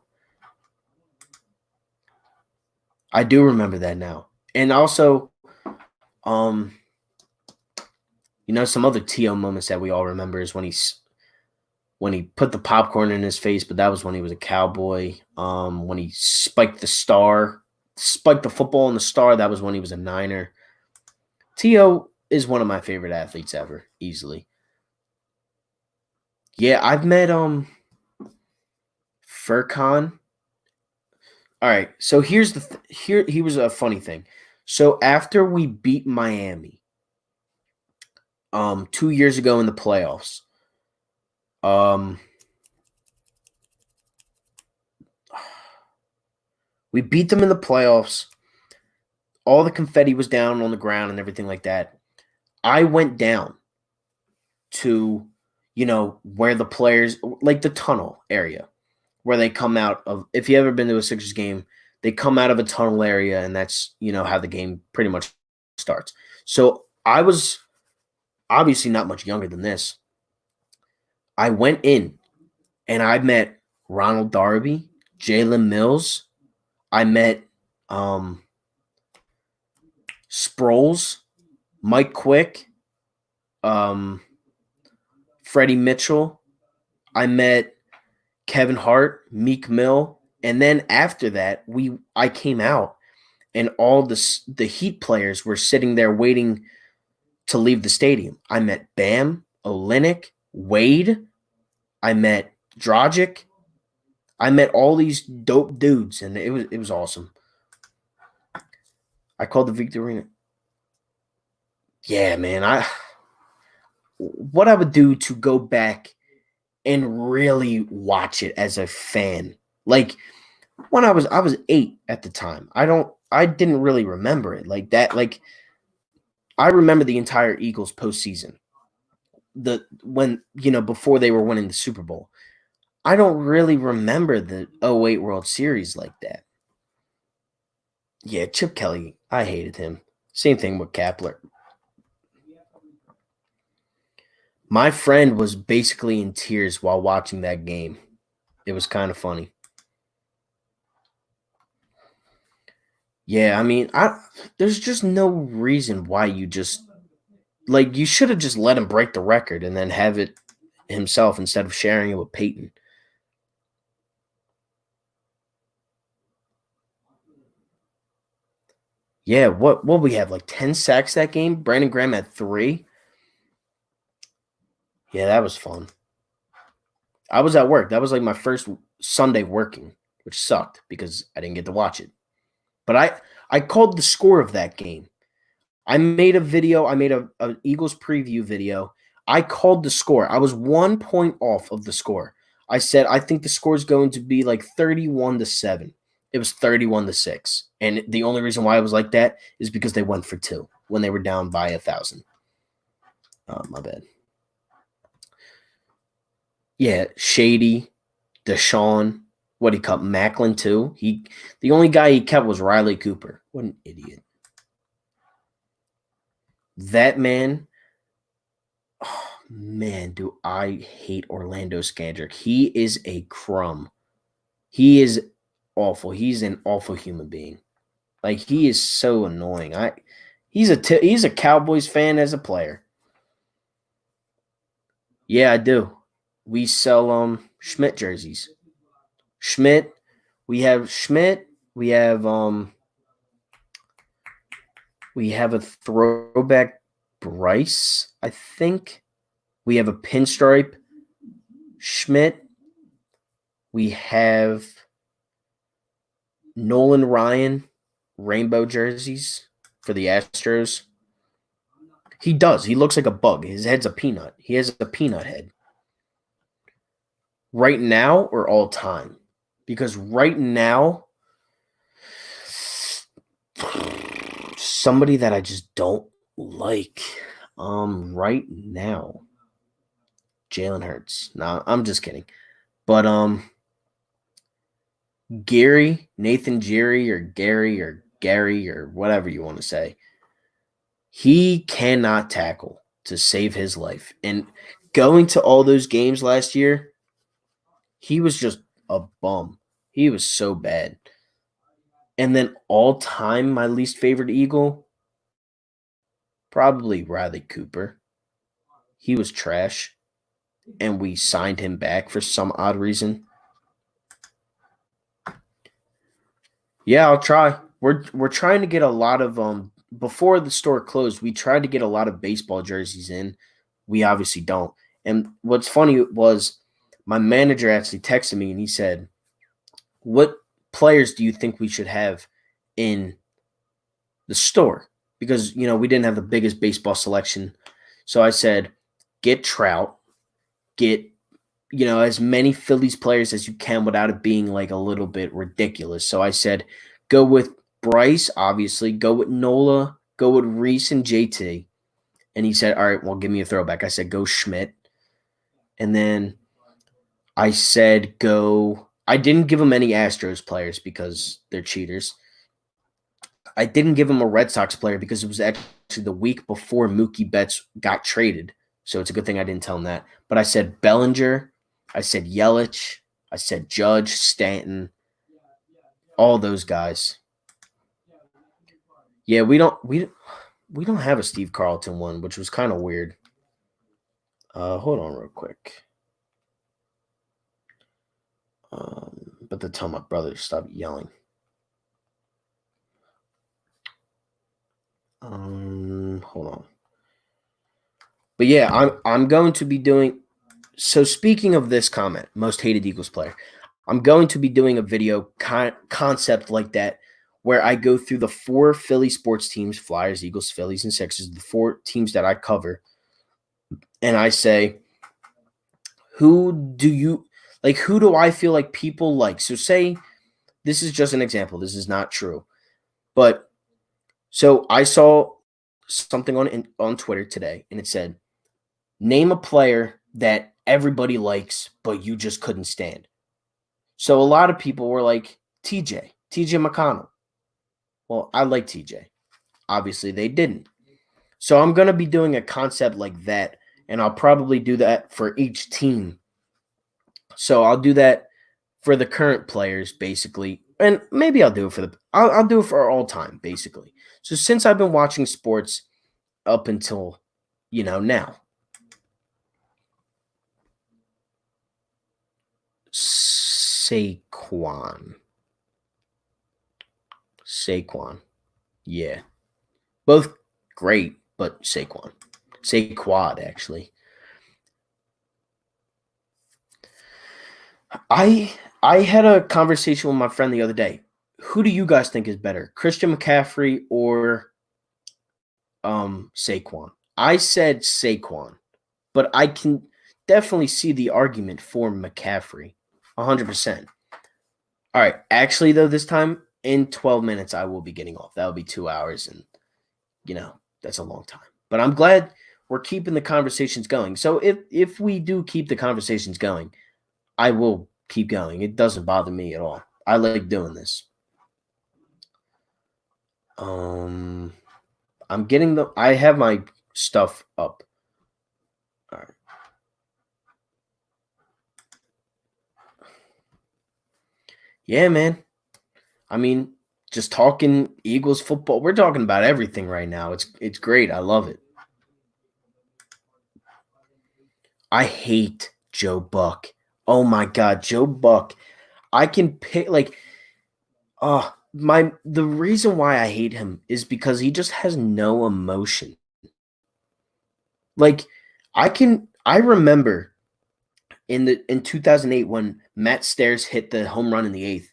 A: I do remember that now. And also, some other T.O. moments that we all remember is when when he put the popcorn in his face, but that was when he was a Cowboy. When he spiked the football in the star, that was when he was a Niner. T.O. is one of my favorite athletes ever, easily. Yeah, I've met Furkan. All right, so here he was a funny thing. So after we beat Miami 2 years ago in the playoffs, um we beat them in the playoffs. All the confetti was down on the ground and everything like that. I went down to, where the players, like the tunnel area where they come out of. If you ever been to a Sixers game, they come out of a tunnel area, and that's, how the game pretty much starts. So I was obviously not much younger than this. I went in and I met Ronald Darby, Jalen Mills. I met um, Sproles, Mike Quick, um, Freddie Mitchell. I met Kevin Hart, Meek Mill, and then after that, I came out, and all the Heat players were sitting there waiting to leave the stadium. I met Bam, Olynyk, Wade. I met Dragic. I met all these dope dudes, and it was awesome. I called the Victory Arena. Yeah, man. What I would do to go back and really watch it as a fan. Like when I was 8 at the time. I didn't really remember it like that. Like I remember the entire Eagles postseason. Before they were winning the Super Bowl. I don't really remember the '08 World Series like that. Yeah, Chip Kelly, I hated him. Same thing with Kapler. My friend was basically in tears while watching that game. It was kind of funny. Yeah, I mean, there's just no reason why you should have just let him break the record and then have it himself instead of sharing it with Peyton. Yeah, what we have, like 10 sacks that game? Brandon Graham had 3. Yeah, that was fun. I was at work. That was like my first Sunday working, which sucked because I didn't get to watch it. But I called the score of that game. I made a video. I made a Eagles preview video. I called the score. I was 1 point off of the score. I said I think the score is going to be like 31-7. It was 31-6. And the only reason why I was like that is because they went for 2 when they were down by 1,000. Oh, my bad. Yeah, Shady, Deshaun, what he cut Macklin too. The only guy he kept was Riley Cooper. What an idiot. That man, oh man, do I hate Orlando Scandrick. He is a crumb. He is awful. He's an awful human being. Like he is so annoying. He's a Cowboys fan as a player. Yeah, I do. We sell Schmidt jerseys. Schmidt, we have Schmidt, we have a throwback Bryce, I think. We have a pinstripe Schmidt. We have Nolan Ryan rainbow jerseys for the Astros. He does. He looks like a bug. His head's a peanut. He has a peanut head. Right now or all time? Because right now, somebody that I just don't like. Right now, Jalen Hurts. No, I'm just kidding. But Nathan Jerry or Gary or whatever you want to say, he cannot tackle to save his life. And going to all those games last year, he was just a bum. He was so bad. And then all time, my least favorite Eagle, probably Riley Cooper. He was trash. and we signed him back for some odd reason. Yeah, I'll try. We're trying to get a lot of before the store closed, we tried to get a lot of baseball jerseys in. We obviously don't. And what's funny was my manager actually texted me and he said, "What players do you think we should have in the store?" Because, we didn't have the biggest baseball selection. So I said, "Get Trout, get as many Phillies players as you can without it being like a little bit ridiculous." So I said, go with Bryce, obviously, go with Nola, go with Reese and JT. And he said, all right, well, give me a throwback. I said, go Schmidt. And then I said, I didn't give him any Astros players because they're cheaters. I didn't give him a Red Sox player because it was actually the week before Mookie Betts got traded. So it's a good thing I didn't tell him that. But I said Bellinger, I said Yelich, I said Judge, Stanton, all those guys. Yeah, we don't have a Steve Carlton one, which was kind of weird. Hold on real quick. But to tell my brother to stop yelling. Hold on. But yeah, I'm going to be doing. So speaking of this comment, most hated Eagles player, I'm going to be doing a video concept like that where I go through the 4 Philly sports teams: Flyers, Eagles, Phillies, and Sixers, the 4 teams that I cover, and I say, who do I feel like people like? So say this is just an example. This is not true. But so I saw something on Twitter today, and it said, name a player that everybody likes, but you just couldn't stand. So a lot of people were like, TJ McConnell. Well, I like TJ. Obviously, they didn't. So I'm going to be doing a concept like that, and I'll probably do that for each team. So I'll do that for the current players, basically, and maybe I'll do it for I'll do it for all time, basically. So since I've been watching sports up until now. Saquon. Yeah. Both great, but Saquad, actually. I had a conversation with my friend the other day. Who do you guys think is better, Christian McCaffrey or Saquon? I said Saquon, but I can definitely see the argument for McCaffrey, 100%. All right, actually though, this time in 12 minutes I will be getting off. That will be 2 hours, and that's a long time. But I'm glad we're keeping the conversations going. So if we do keep the conversations going, I will keep going. It doesn't bother me at all. I like doing this. I have my stuff up. All right. Yeah, man. I mean, just talking Eagles football. We're talking about everything right now. It's great. I love it. I hate Joe Buck. Oh my God, Joe Buck. I can pick the reason why I hate him is because he just has no emotion. Like I remember in 2008 when Matt Stairs hit the home run in the 8th.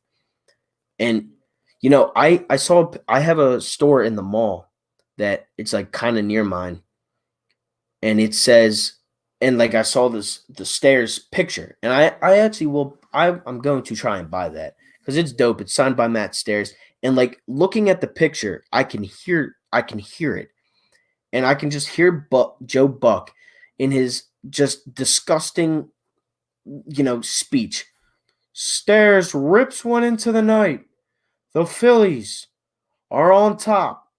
A: And I have a store in the mall that it's like kind of near mine, and it says, and like I saw the Stairs picture, and I actually I'm going to try and buy that because it's dope. It's signed by Matt Stairs, and like looking at the picture, I can hear it, and I can just hear Joe Buck in his just disgusting, speech. Stairs rips one into the night. The Phillies are on top.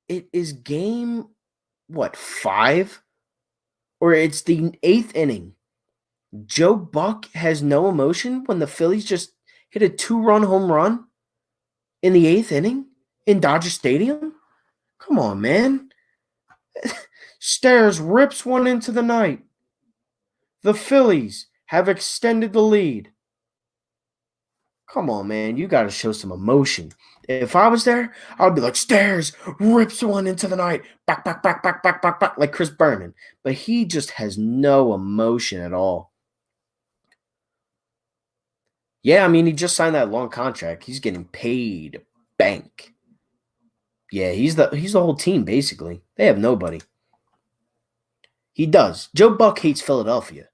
A: It is game, 5? Or it's the 8th inning. Joe Buck has no emotion when the Phillies just hit a 2-run home run in the 8th inning in Dodger Stadium? Come on, man. Stairs rips one into the night. The Phillies have extended the lead. Come on, man. You got to show some emotion. If I was there, I would be like, Stairs rips one into the night. Back, back, back, back, back, back, back, like Chris Berman. But he just has no emotion at all. Yeah, I mean, he just signed that long contract. He's getting paid bank. Yeah, he's the whole team, basically. They have nobody. He does. Joe Buck hates Philadelphia.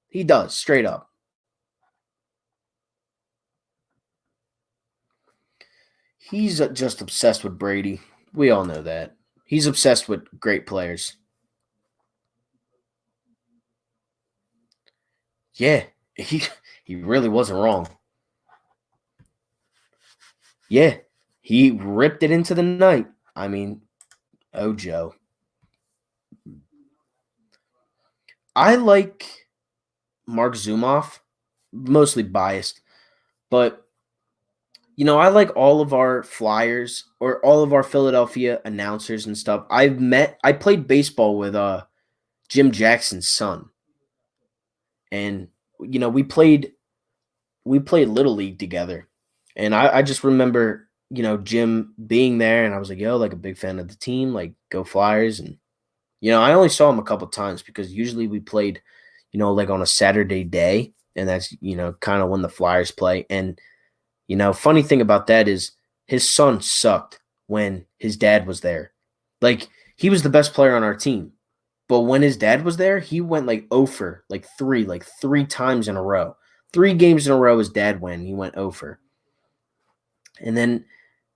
A: He does, straight up. He's just obsessed with Brady. We all know that. He's obsessed with great players. Yeah, he he really wasn't wrong. Yeah, he ripped it into the night. I mean, oh Joe. I like Mark Zumoff, mostly biased, but I like all of our Flyers or all of our Philadelphia announcers and stuff. I played baseball with Jim Jackson's son, and we played little league together, and I just remember Jim being there, and I was like, yo, like a big fan of the team, like go Flyers. And I only saw him a couple times because usually we played like on a Saturday day, and that's kind of when the Flyers play. And funny thing about that is his son sucked when his dad was there. Like he was the best player on our team, but when his dad was there, he went like 0 for like three times in a row. 3 games in a row his dad went. He went 0 for. And then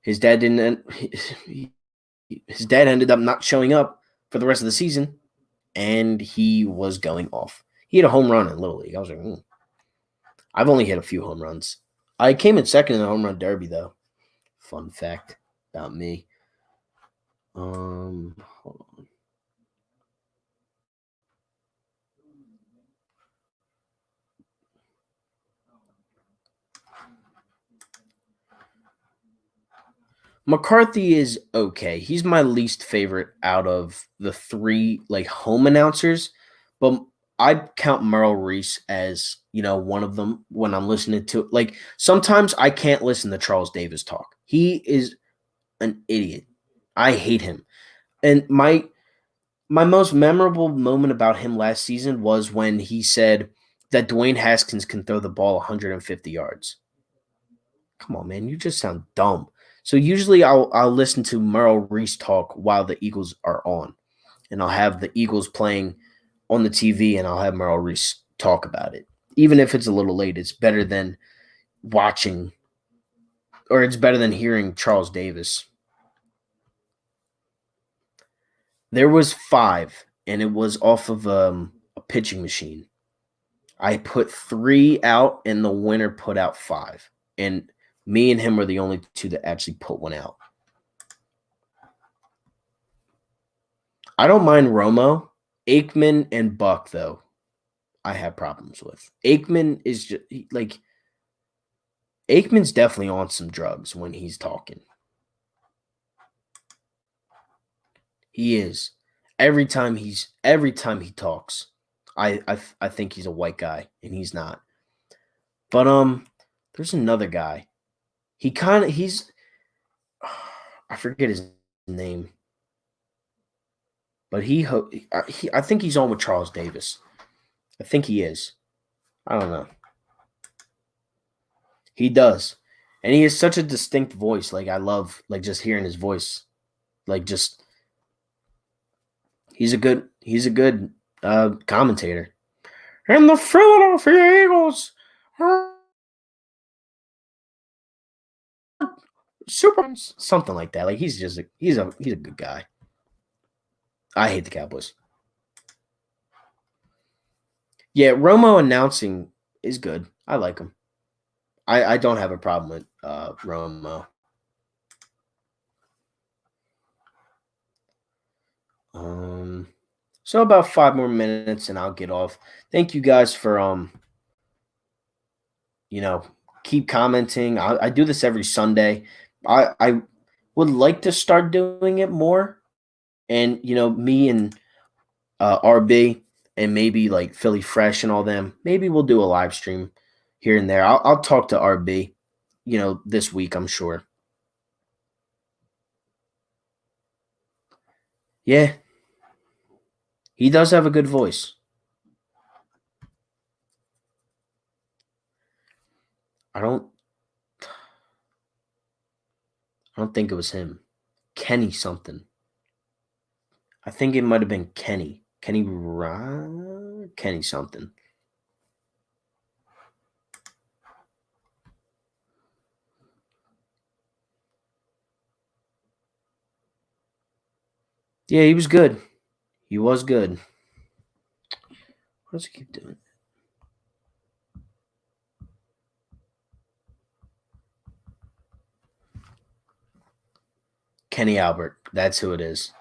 A: his dad didn't his dad ended up not showing up for the rest of the season, and he was going off. He hit a home run in Little League. I was like, I've only hit a few home runs. I came in second in the home run derby, though. Fun fact about me. Hold on. McCarthy is okay. He's my least favorite out of the 3 like home announcers, but I count Merrill Reese as one of them when I'm listening to like sometimes I can't listen to Charles Davis talk. He is an idiot. I hate him. And my most memorable moment about him last season was when he said that Dwayne Haskins can throw the ball 150 yards. Come on, man, you just sound dumb. So usually I'll listen to Merrill Reese talk while the Eagles are on, and I'll have the Eagles playing on the TV, and I'll have Merrill Reese talk about it. Even if it's a little late, it's better than watching, or it's better than hearing Charles Davis. There was 5, and it was off of a pitching machine. I put 3 out, and the winner put out 5, and me and him were the only 2 that actually put one out. I don't mind Romo, Aikman, and Buck though. I have problems with Aikman. Is just like Aikman's definitely on some drugs when he's talking. He is. Every time he talks, I think he's a white guy, and he's not. But there's another guy. He's I forget his name, but I think he's on with Charles Davis. I think he is. I don't know. He does. And he has such a distinct voice. Like I love like just hearing his voice. Like just he's a good commentator. And the Philadelphia Eagles are super something like that. Like he's a good guy. I hate the Cowboys. Yeah, Romo announcing is good. I like him. I don't have a problem with Romo. So about 5 more minutes and I'll get off. Thank you guys for you know, keep commenting. I do this every Sunday. I would like to start doing it more. And me and RB, and maybe like Philly Fresh and all them. Maybe we'll do a live stream here and there. I'll talk to RB, this week, I'm sure. Yeah, he does have a good voice. I don't I don't think it was him. Kenny something. I think it might have been Kenny. Kenny something. Yeah, he was good. He was good. What does he keep doing? Kenny Albert. That's who it is.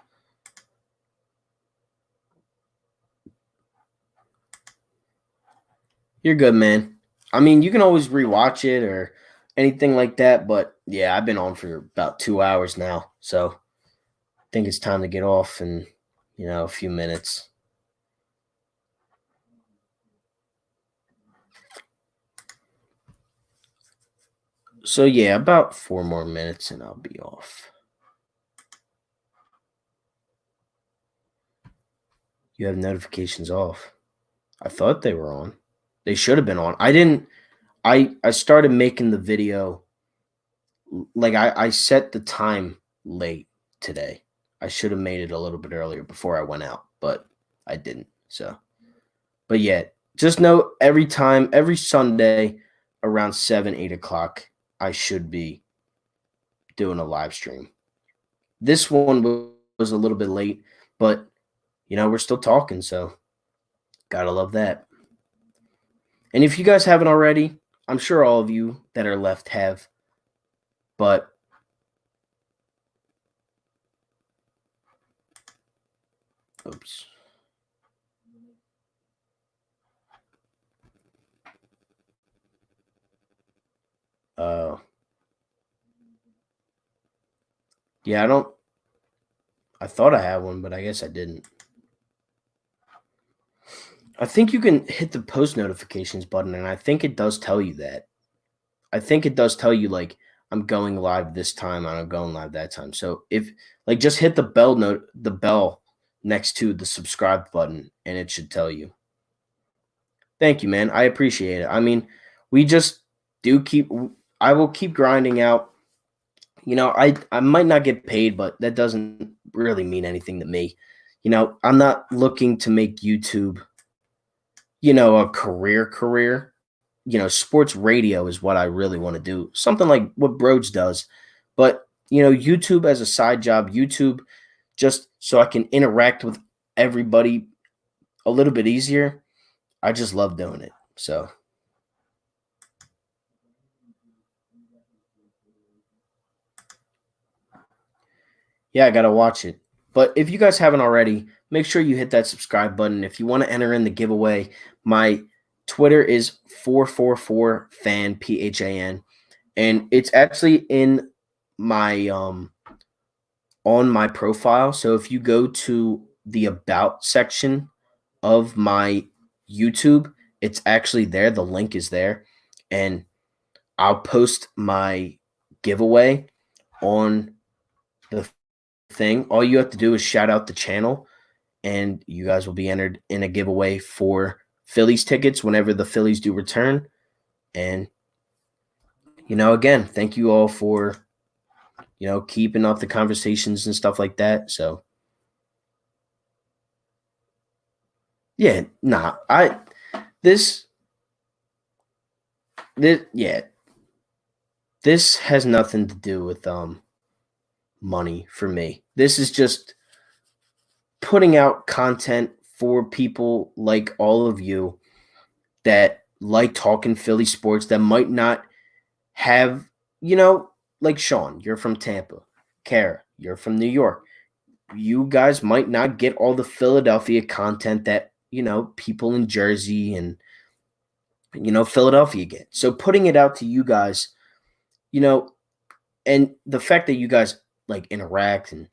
A: You're good, man. I mean, you can always rewatch it or anything like that, but yeah, I've been on for about 2 hours now. So I think it's time to get off in, a few minutes. So yeah, about 4 more minutes and I'll be off. You have notifications off. I thought they were on. They should have been on. I didn't I started making the video like I set the time late today. I should have made it a little bit earlier before I went out, but I didn't. So, but yeah, just know every Sunday around 7, 8 o'clock, I should be doing a live stream. This one was a little bit late, but we're still talking, so gotta love that. And if you guys haven't already, I'm sure all of you that are left have, but oops. Uh, yeah, I thought I had one, but I guess I didn't. I think you can hit the post notifications button, and I think it does tell you that. I think it does tell you like I'm going live this time and I'm going live that time. So if like just hit the bell next to the subscribe button, and it should tell you. Thank you, man. I appreciate it. I mean, we just do keep. I will keep grinding out. I might not get paid, but that doesn't really mean anything to me. I'm not looking to make YouTube, a career. Sports radio is what I really want to do. Something like what Broads does. But, YouTube as a side job, YouTube just so I can interact with everybody a little bit easier. I just love doing it. So, yeah, I got to watch it. But if you guys haven't already, make sure you hit that subscribe button. If you want to enter in the giveaway, my Twitter is 444 Phan Phan, and it's actually in my on my profile. So if you go to the about section of my YouTube, it's actually there. The link is there, and I'll post my giveaway on the thing. All you have to do is shout out the channel, and you guys will be entered in a giveaway for Phillies tickets whenever the Phillies do return. And again, thank you all for keeping up the conversations and stuff like that. So yeah, nah, this this yeah, this has nothing to do with money for me. This is just putting out content for people like all of you that like talking Philly sports that might not have, like Sean, you're from Tampa. Kara, you're from New York. You guys might not get all the Philadelphia content that, people in Jersey and, Philadelphia get. So putting it out to you guys, you know, and the fact that you guys like interact and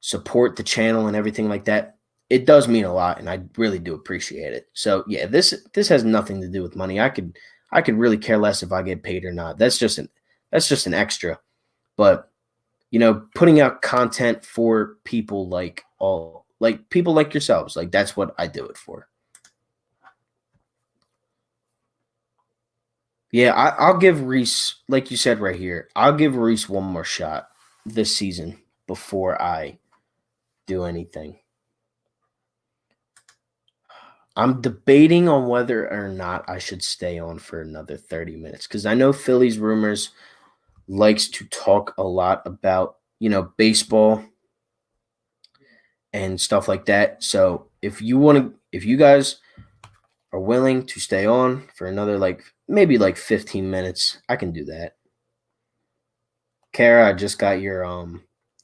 A: support the channel and everything like that, it does mean a lot, and I really do appreciate it. So yeah, this has nothing to do with money. I could really care less if I get paid or not. That's just an extra. But putting out content for people like people like yourselves, like that's what I do it for. Yeah, I'll give Reese, like you said right here, I'll give Reese one more shot this season before I do anything. I'm debating on whether or not I should stay on for another 30 minutes because I know Phillies Rumors likes to talk a lot about, baseball and stuff like that. So if you guys are willing to stay on for another like maybe like 15 minutes, I can do that. Kara, I just got your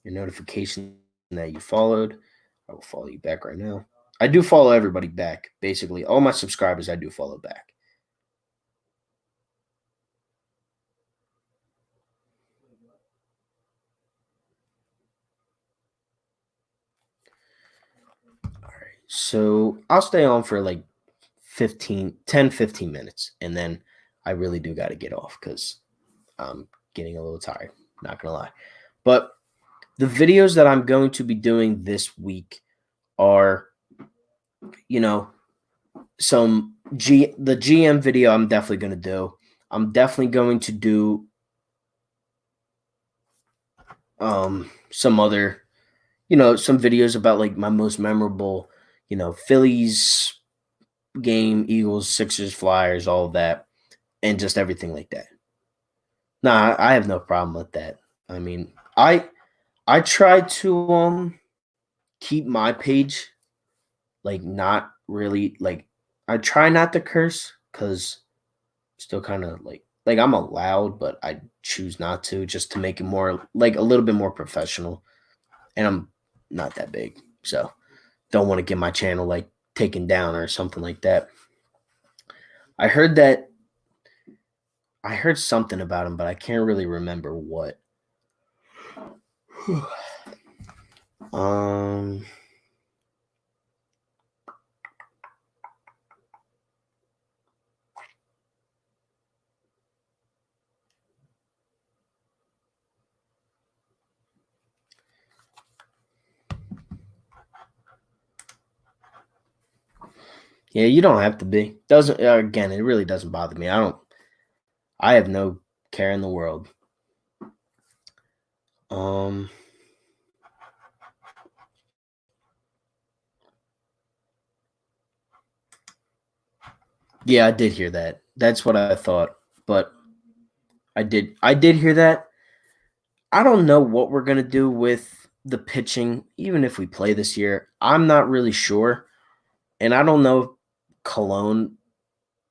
A: notification that you followed. I will follow you back right now. I do follow everybody back. Basically, all my subscribers I do follow back. All right. So I'll stay on for like 15 minutes. And then I really do got to get off because I'm getting a little tired. Not going to lie. But the videos that I'm going to be doing this week are, you know, the GM video I'm definitely going to do. I'm definitely going to do some other, some videos about like my most memorable, Phillies game, Eagles, Sixers, Flyers, all of that, and just everything like that. Nah, I have no problem with that. I mean, I try to keep my page like not really like I try not to curse because still kind of like I'm allowed, but I choose not to just to make it more like a little bit more professional. And I'm not that big, so don't want to get my channel like taken down or something like that. I heard that I heard something about him, but I can't really remember what. um yeah, you don't have to be. Doesn't again, it really doesn't bother me. I have no care in the world. Um yeah, I did hear that. That's what I thought, but I did hear that. I don't know what we're going to do with the pitching even if we play this year. I'm not really sure. And I don't know if Cologne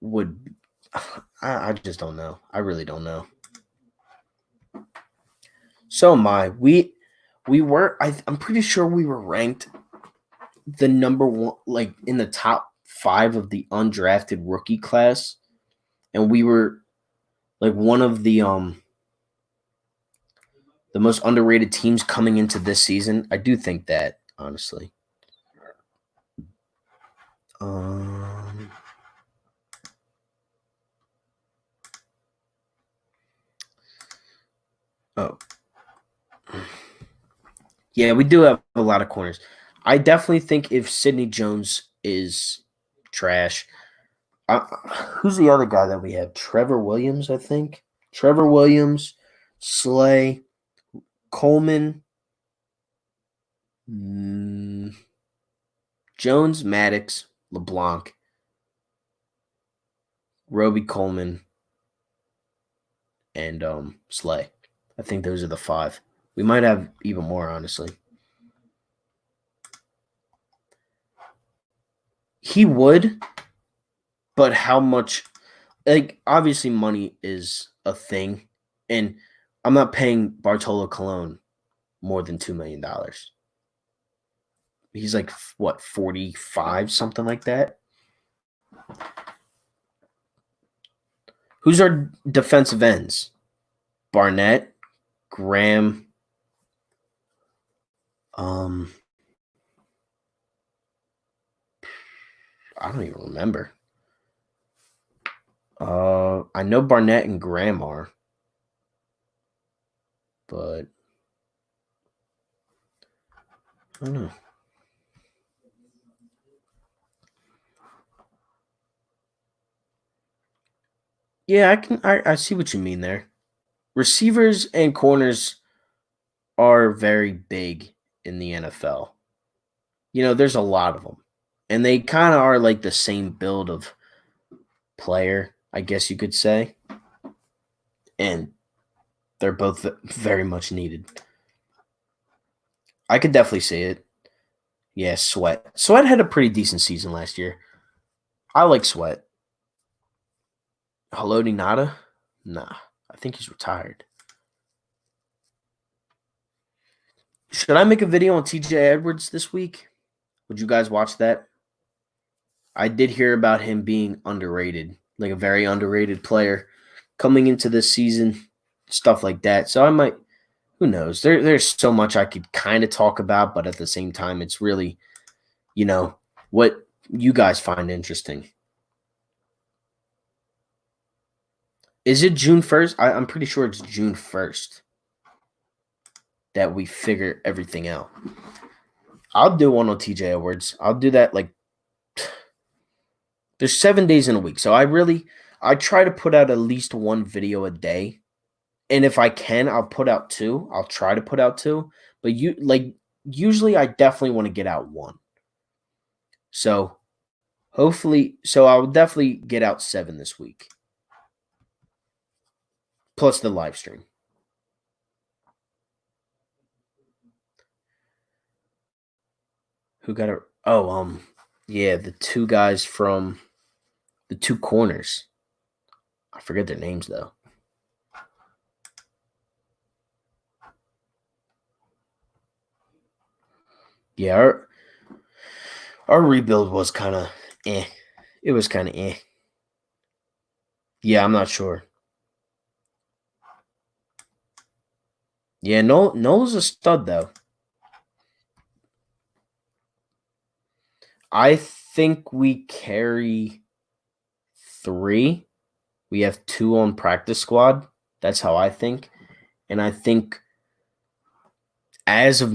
A: would I just don't know. I really don't know. So am I. We were I'm pretty sure we were ranked the number one, like in the top 5 of the undrafted rookie class, and we were like one of the most underrated teams coming into this season. I do think that, honestly. Um, oh, yeah, we do have a lot of corners. I definitely think if Sidney Jones is trash, who's the other guy that we have? Trevor Williams, I think. Trevor Williams, Slay, Coleman, mm, Jones, Maddox, LeBlanc, Roby Coleman, and Slay. I think those are the 5. We might have even more, honestly. He would, but how much? Like, obviously, money is a thing, and I'm not paying Bartolo Colon more than $2 million. He's like what 45, something like that. Who's our defensive ends? Barnett, Graham. Um, I don't even remember. I know Barnett and Graham are, but I don't know. Yeah, I see what you mean there. Receivers and corners are very big in the NFL. There's a lot of them, and they kind of are like the same build of player, I guess you could say, and they're both very much needed. I could definitely see it. Yeah, Sweat. Sweat had a pretty decent season last year. I like Sweat. Haloti Nada? Nah, I think he's retired. Should I make a video on TJ Edwards this week? Would you guys watch that? I did hear about him being underrated, like a very underrated player coming into this season, stuff like that. So I might, who knows? There's so much I could kind of talk about, but at the same time, it's really, what you guys find interesting. Is it June 1st? I'm pretty sure it's June 1st that we figure everything out. I'll do one on TJ Edwards. I'll do that like there's 7 days in a week. So I try to put out at least one video a day. And if I can, I'll put out two. I'll try to put out two. But usually I definitely want to get out one. So I'll definitely get out 7 this week. Plus the live stream. Who got a yeah, the two guys from the two corners. I forget their names though. Yeah, our rebuild was kind of eh. It was kind of eh. Yeah, I'm not sure. Yeah, Noel's a stud though. I think we carry 3. We have 2 on practice squad. That's how I think. And I think as of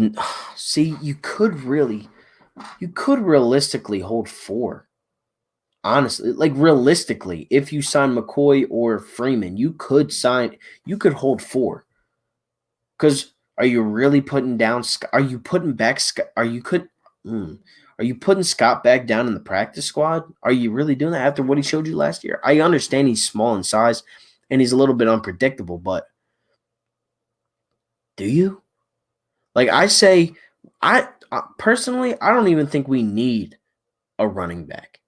A: see, you could realistically hold 4. Honestly, like realistically, if you sign McCoy or Freeman, you could hold 4. Because are you really putting down? Are you putting back? Are you could? Are you putting Scott back down in the practice squad? Are you really doing that after what he showed you last year? I understand he's small in size and he's a little bit unpredictable, but do you? Like I say, I personally, I don't even think we need a running back.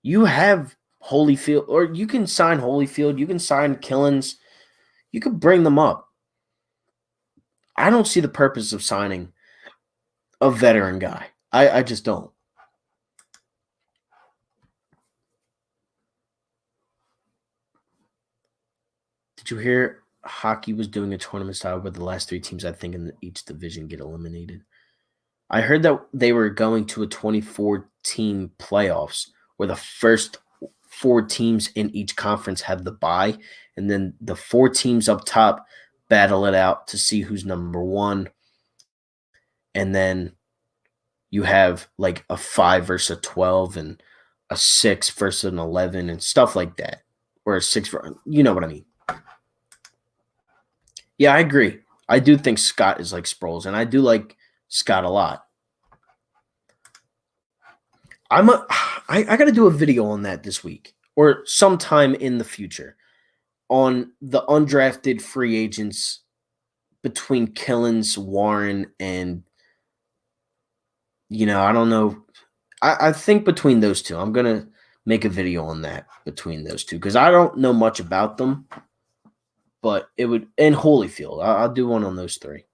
A: You have Holyfield, or you can sign Holyfield, you can sign Killens, you could bring them up. I don't see the purpose of signing a veteran guy. I just don't. Did you hear hockey was doing a tournament style where the last 3 teams, I think, in each division get eliminated? I heard that they were going to a 24-team playoffs where the first 4 teams in each conference have the bye, and then the 4 teams up top battle it out to see who's number 1. And then you have like a 5 versus a 12 and a 6 versus an 11 and stuff like that. Or a 6 you know what I mean. Yeah, I agree. I do think Scott is like Sproles, and I do like Scott a lot. I got to do a video on that this week or sometime in the future on the undrafted free agents between Killens, Warren, and I don't know. I think between those two, I'm gonna make a video on that between those two because I don't know much about them, but it would and Holyfield. I'll do one on those 3.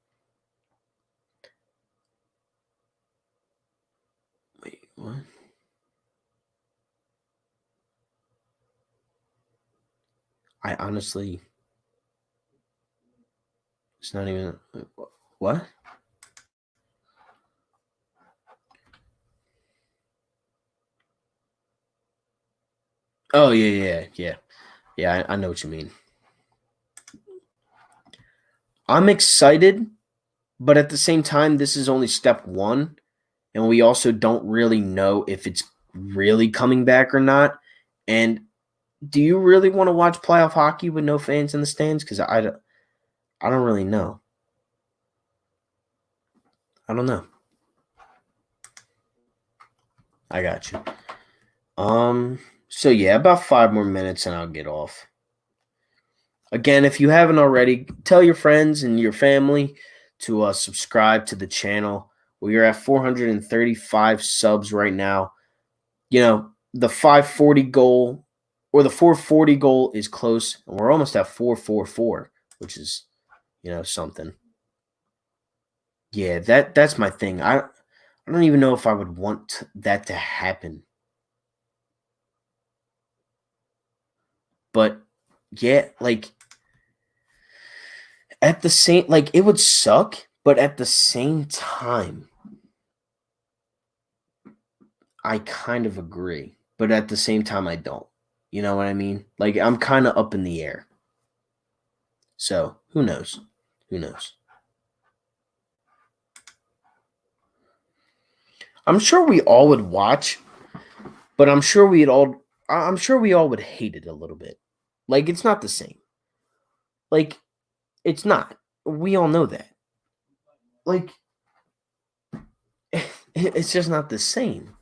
A: Wait, what? I honestly, it's not even what. Oh yeah. I know what you mean. I'm excited, but at the same time, this is only step one, and we also don't really know if it's really coming back or not. And do you really want to watch playoff hockey with no fans in the stands? Because I don't really know. I don't know. I got you. So yeah, about 5 more minutes and I'll get off. Again, if you haven't already, tell your friends and your family to subscribe to the channel. We are at 435 subs right now. The 540 goal or the 440 goal is close, and we're almost at 444, which is, something. Yeah, that's my thing. I don't even know if I would want that to happen. But yeah, like at the same like it would suck, but at the same time, I kind of agree. But at the same time I don't. You know what I mean? Like I'm kind of up in the air. So, who knows? Who knows? I'm sure we all would watch, but I'm sure we all would hate it a little bit. Like it's not the same. Like it's not. We all know that. Like it's just not the same.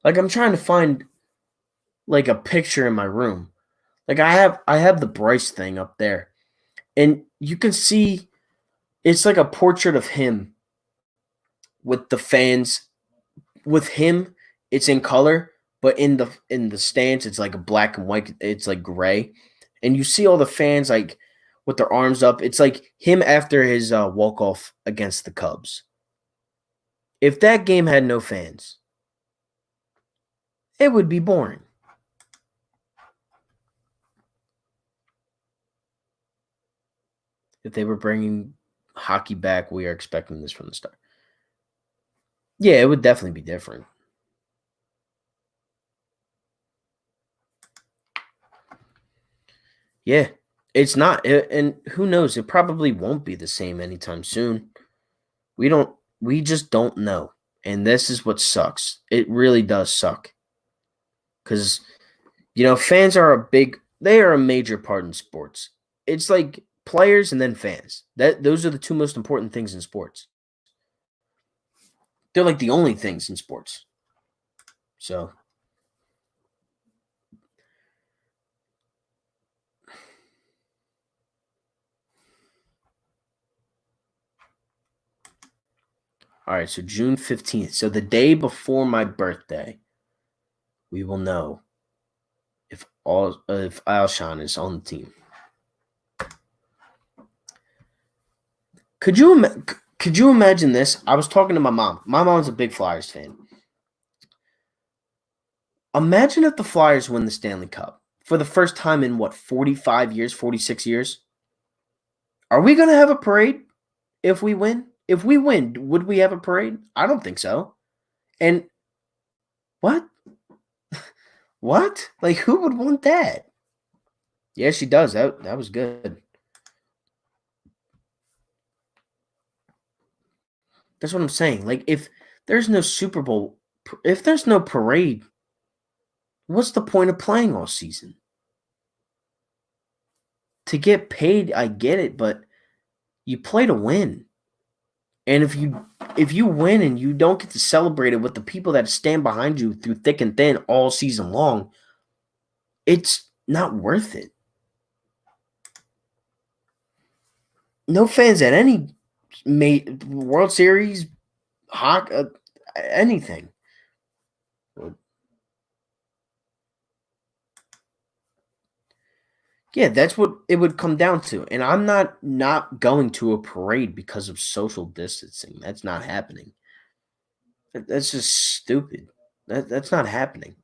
A: Like I'm trying to find like a picture in my room. Like I have the Bryce thing up there. And you can see it's like a portrait of him with the fans. With him, it's in color, but in the stands it's like a black and white, it's like gray. And you see all the fans like with their arms up. It's like him after his walk off against the Cubs. If that game had no fans, it would be boring. If they were bringing hockey back, we are expecting this from the start. Yeah, it would definitely be different. Yeah, it's not, and who knows? It probably won't be the same anytime soon. We don't. We just don't know, and this is what sucks. It really does suck because fans are a big. They are a major part in sports. It's like players and then fans. Those are the two most important things in sports. They're like the only things in sports. So, all right. So June 15th. So the day before my birthday, we will know if Alshon is on the team. Could you imagine this? I was talking to my mom. My mom's a big Flyers fan. Imagine if the Flyers win the Stanley Cup for the first time in what, 45 years, 46 years? Are we going to have a parade if we win? If we win, would we have a parade? I don't think so. And what? What? Like who would want that? Yeah, she does. That was good. That's what I'm saying. Like if there's no Super Bowl, if there's no parade, what's the point of playing all season? To get paid, I get it, but you play to win. And if you win and you don't get to celebrate it with the people that stand behind you through thick and thin all season long, it's not worth it. No fans at any World Series, hockey, anything. Yeah, that's what it would come down to. And I'm not going to a parade because of social distancing. That's not happening. That's just stupid. That's not happening.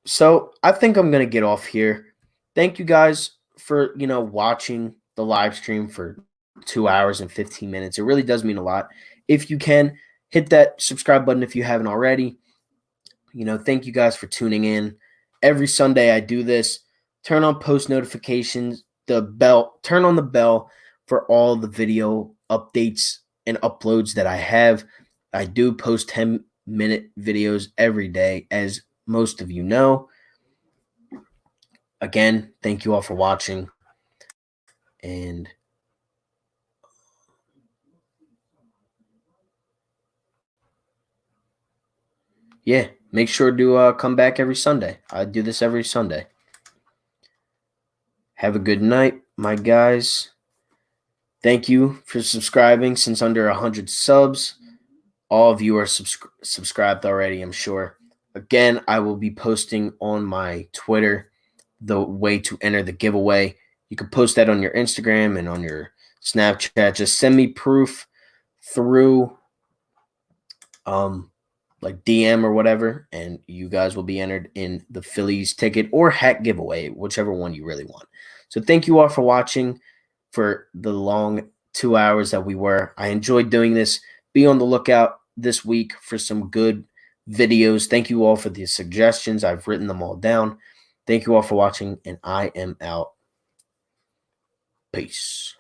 A: So I think I'm gonna get off here. Thank you guys for watching the live stream for 2 hours and 15 minutes. It really does mean a lot. If you can hit that subscribe button if you haven't already. thank you guys for tuning in. Every Sunday I do this. Turn on post notifications, turn on the bell for all the video updates and uploads that I have. I do post 10-minute videos every day, as most of you know. Again, thank you all for watching. And yeah, make sure to come back every Sunday. I do this every Sunday. Have a good night, my guys. Thank you for subscribing since under 100 subs. All of you are subscribed already, I'm sure. Again, I will be posting on my Twitter the way to enter the giveaway. You can post that on your Instagram and on your Snapchat. Just send me proof through like DM or whatever, and you guys will be entered in the Phillies ticket or hat giveaway, whichever one you really want. So thank you all for watching for the long 2 hours that we were. I enjoyed doing this. Be on the lookout this week for some good videos. Thank you all for the suggestions. I've written them all down. Thank you all for watching, and I am out. Peace.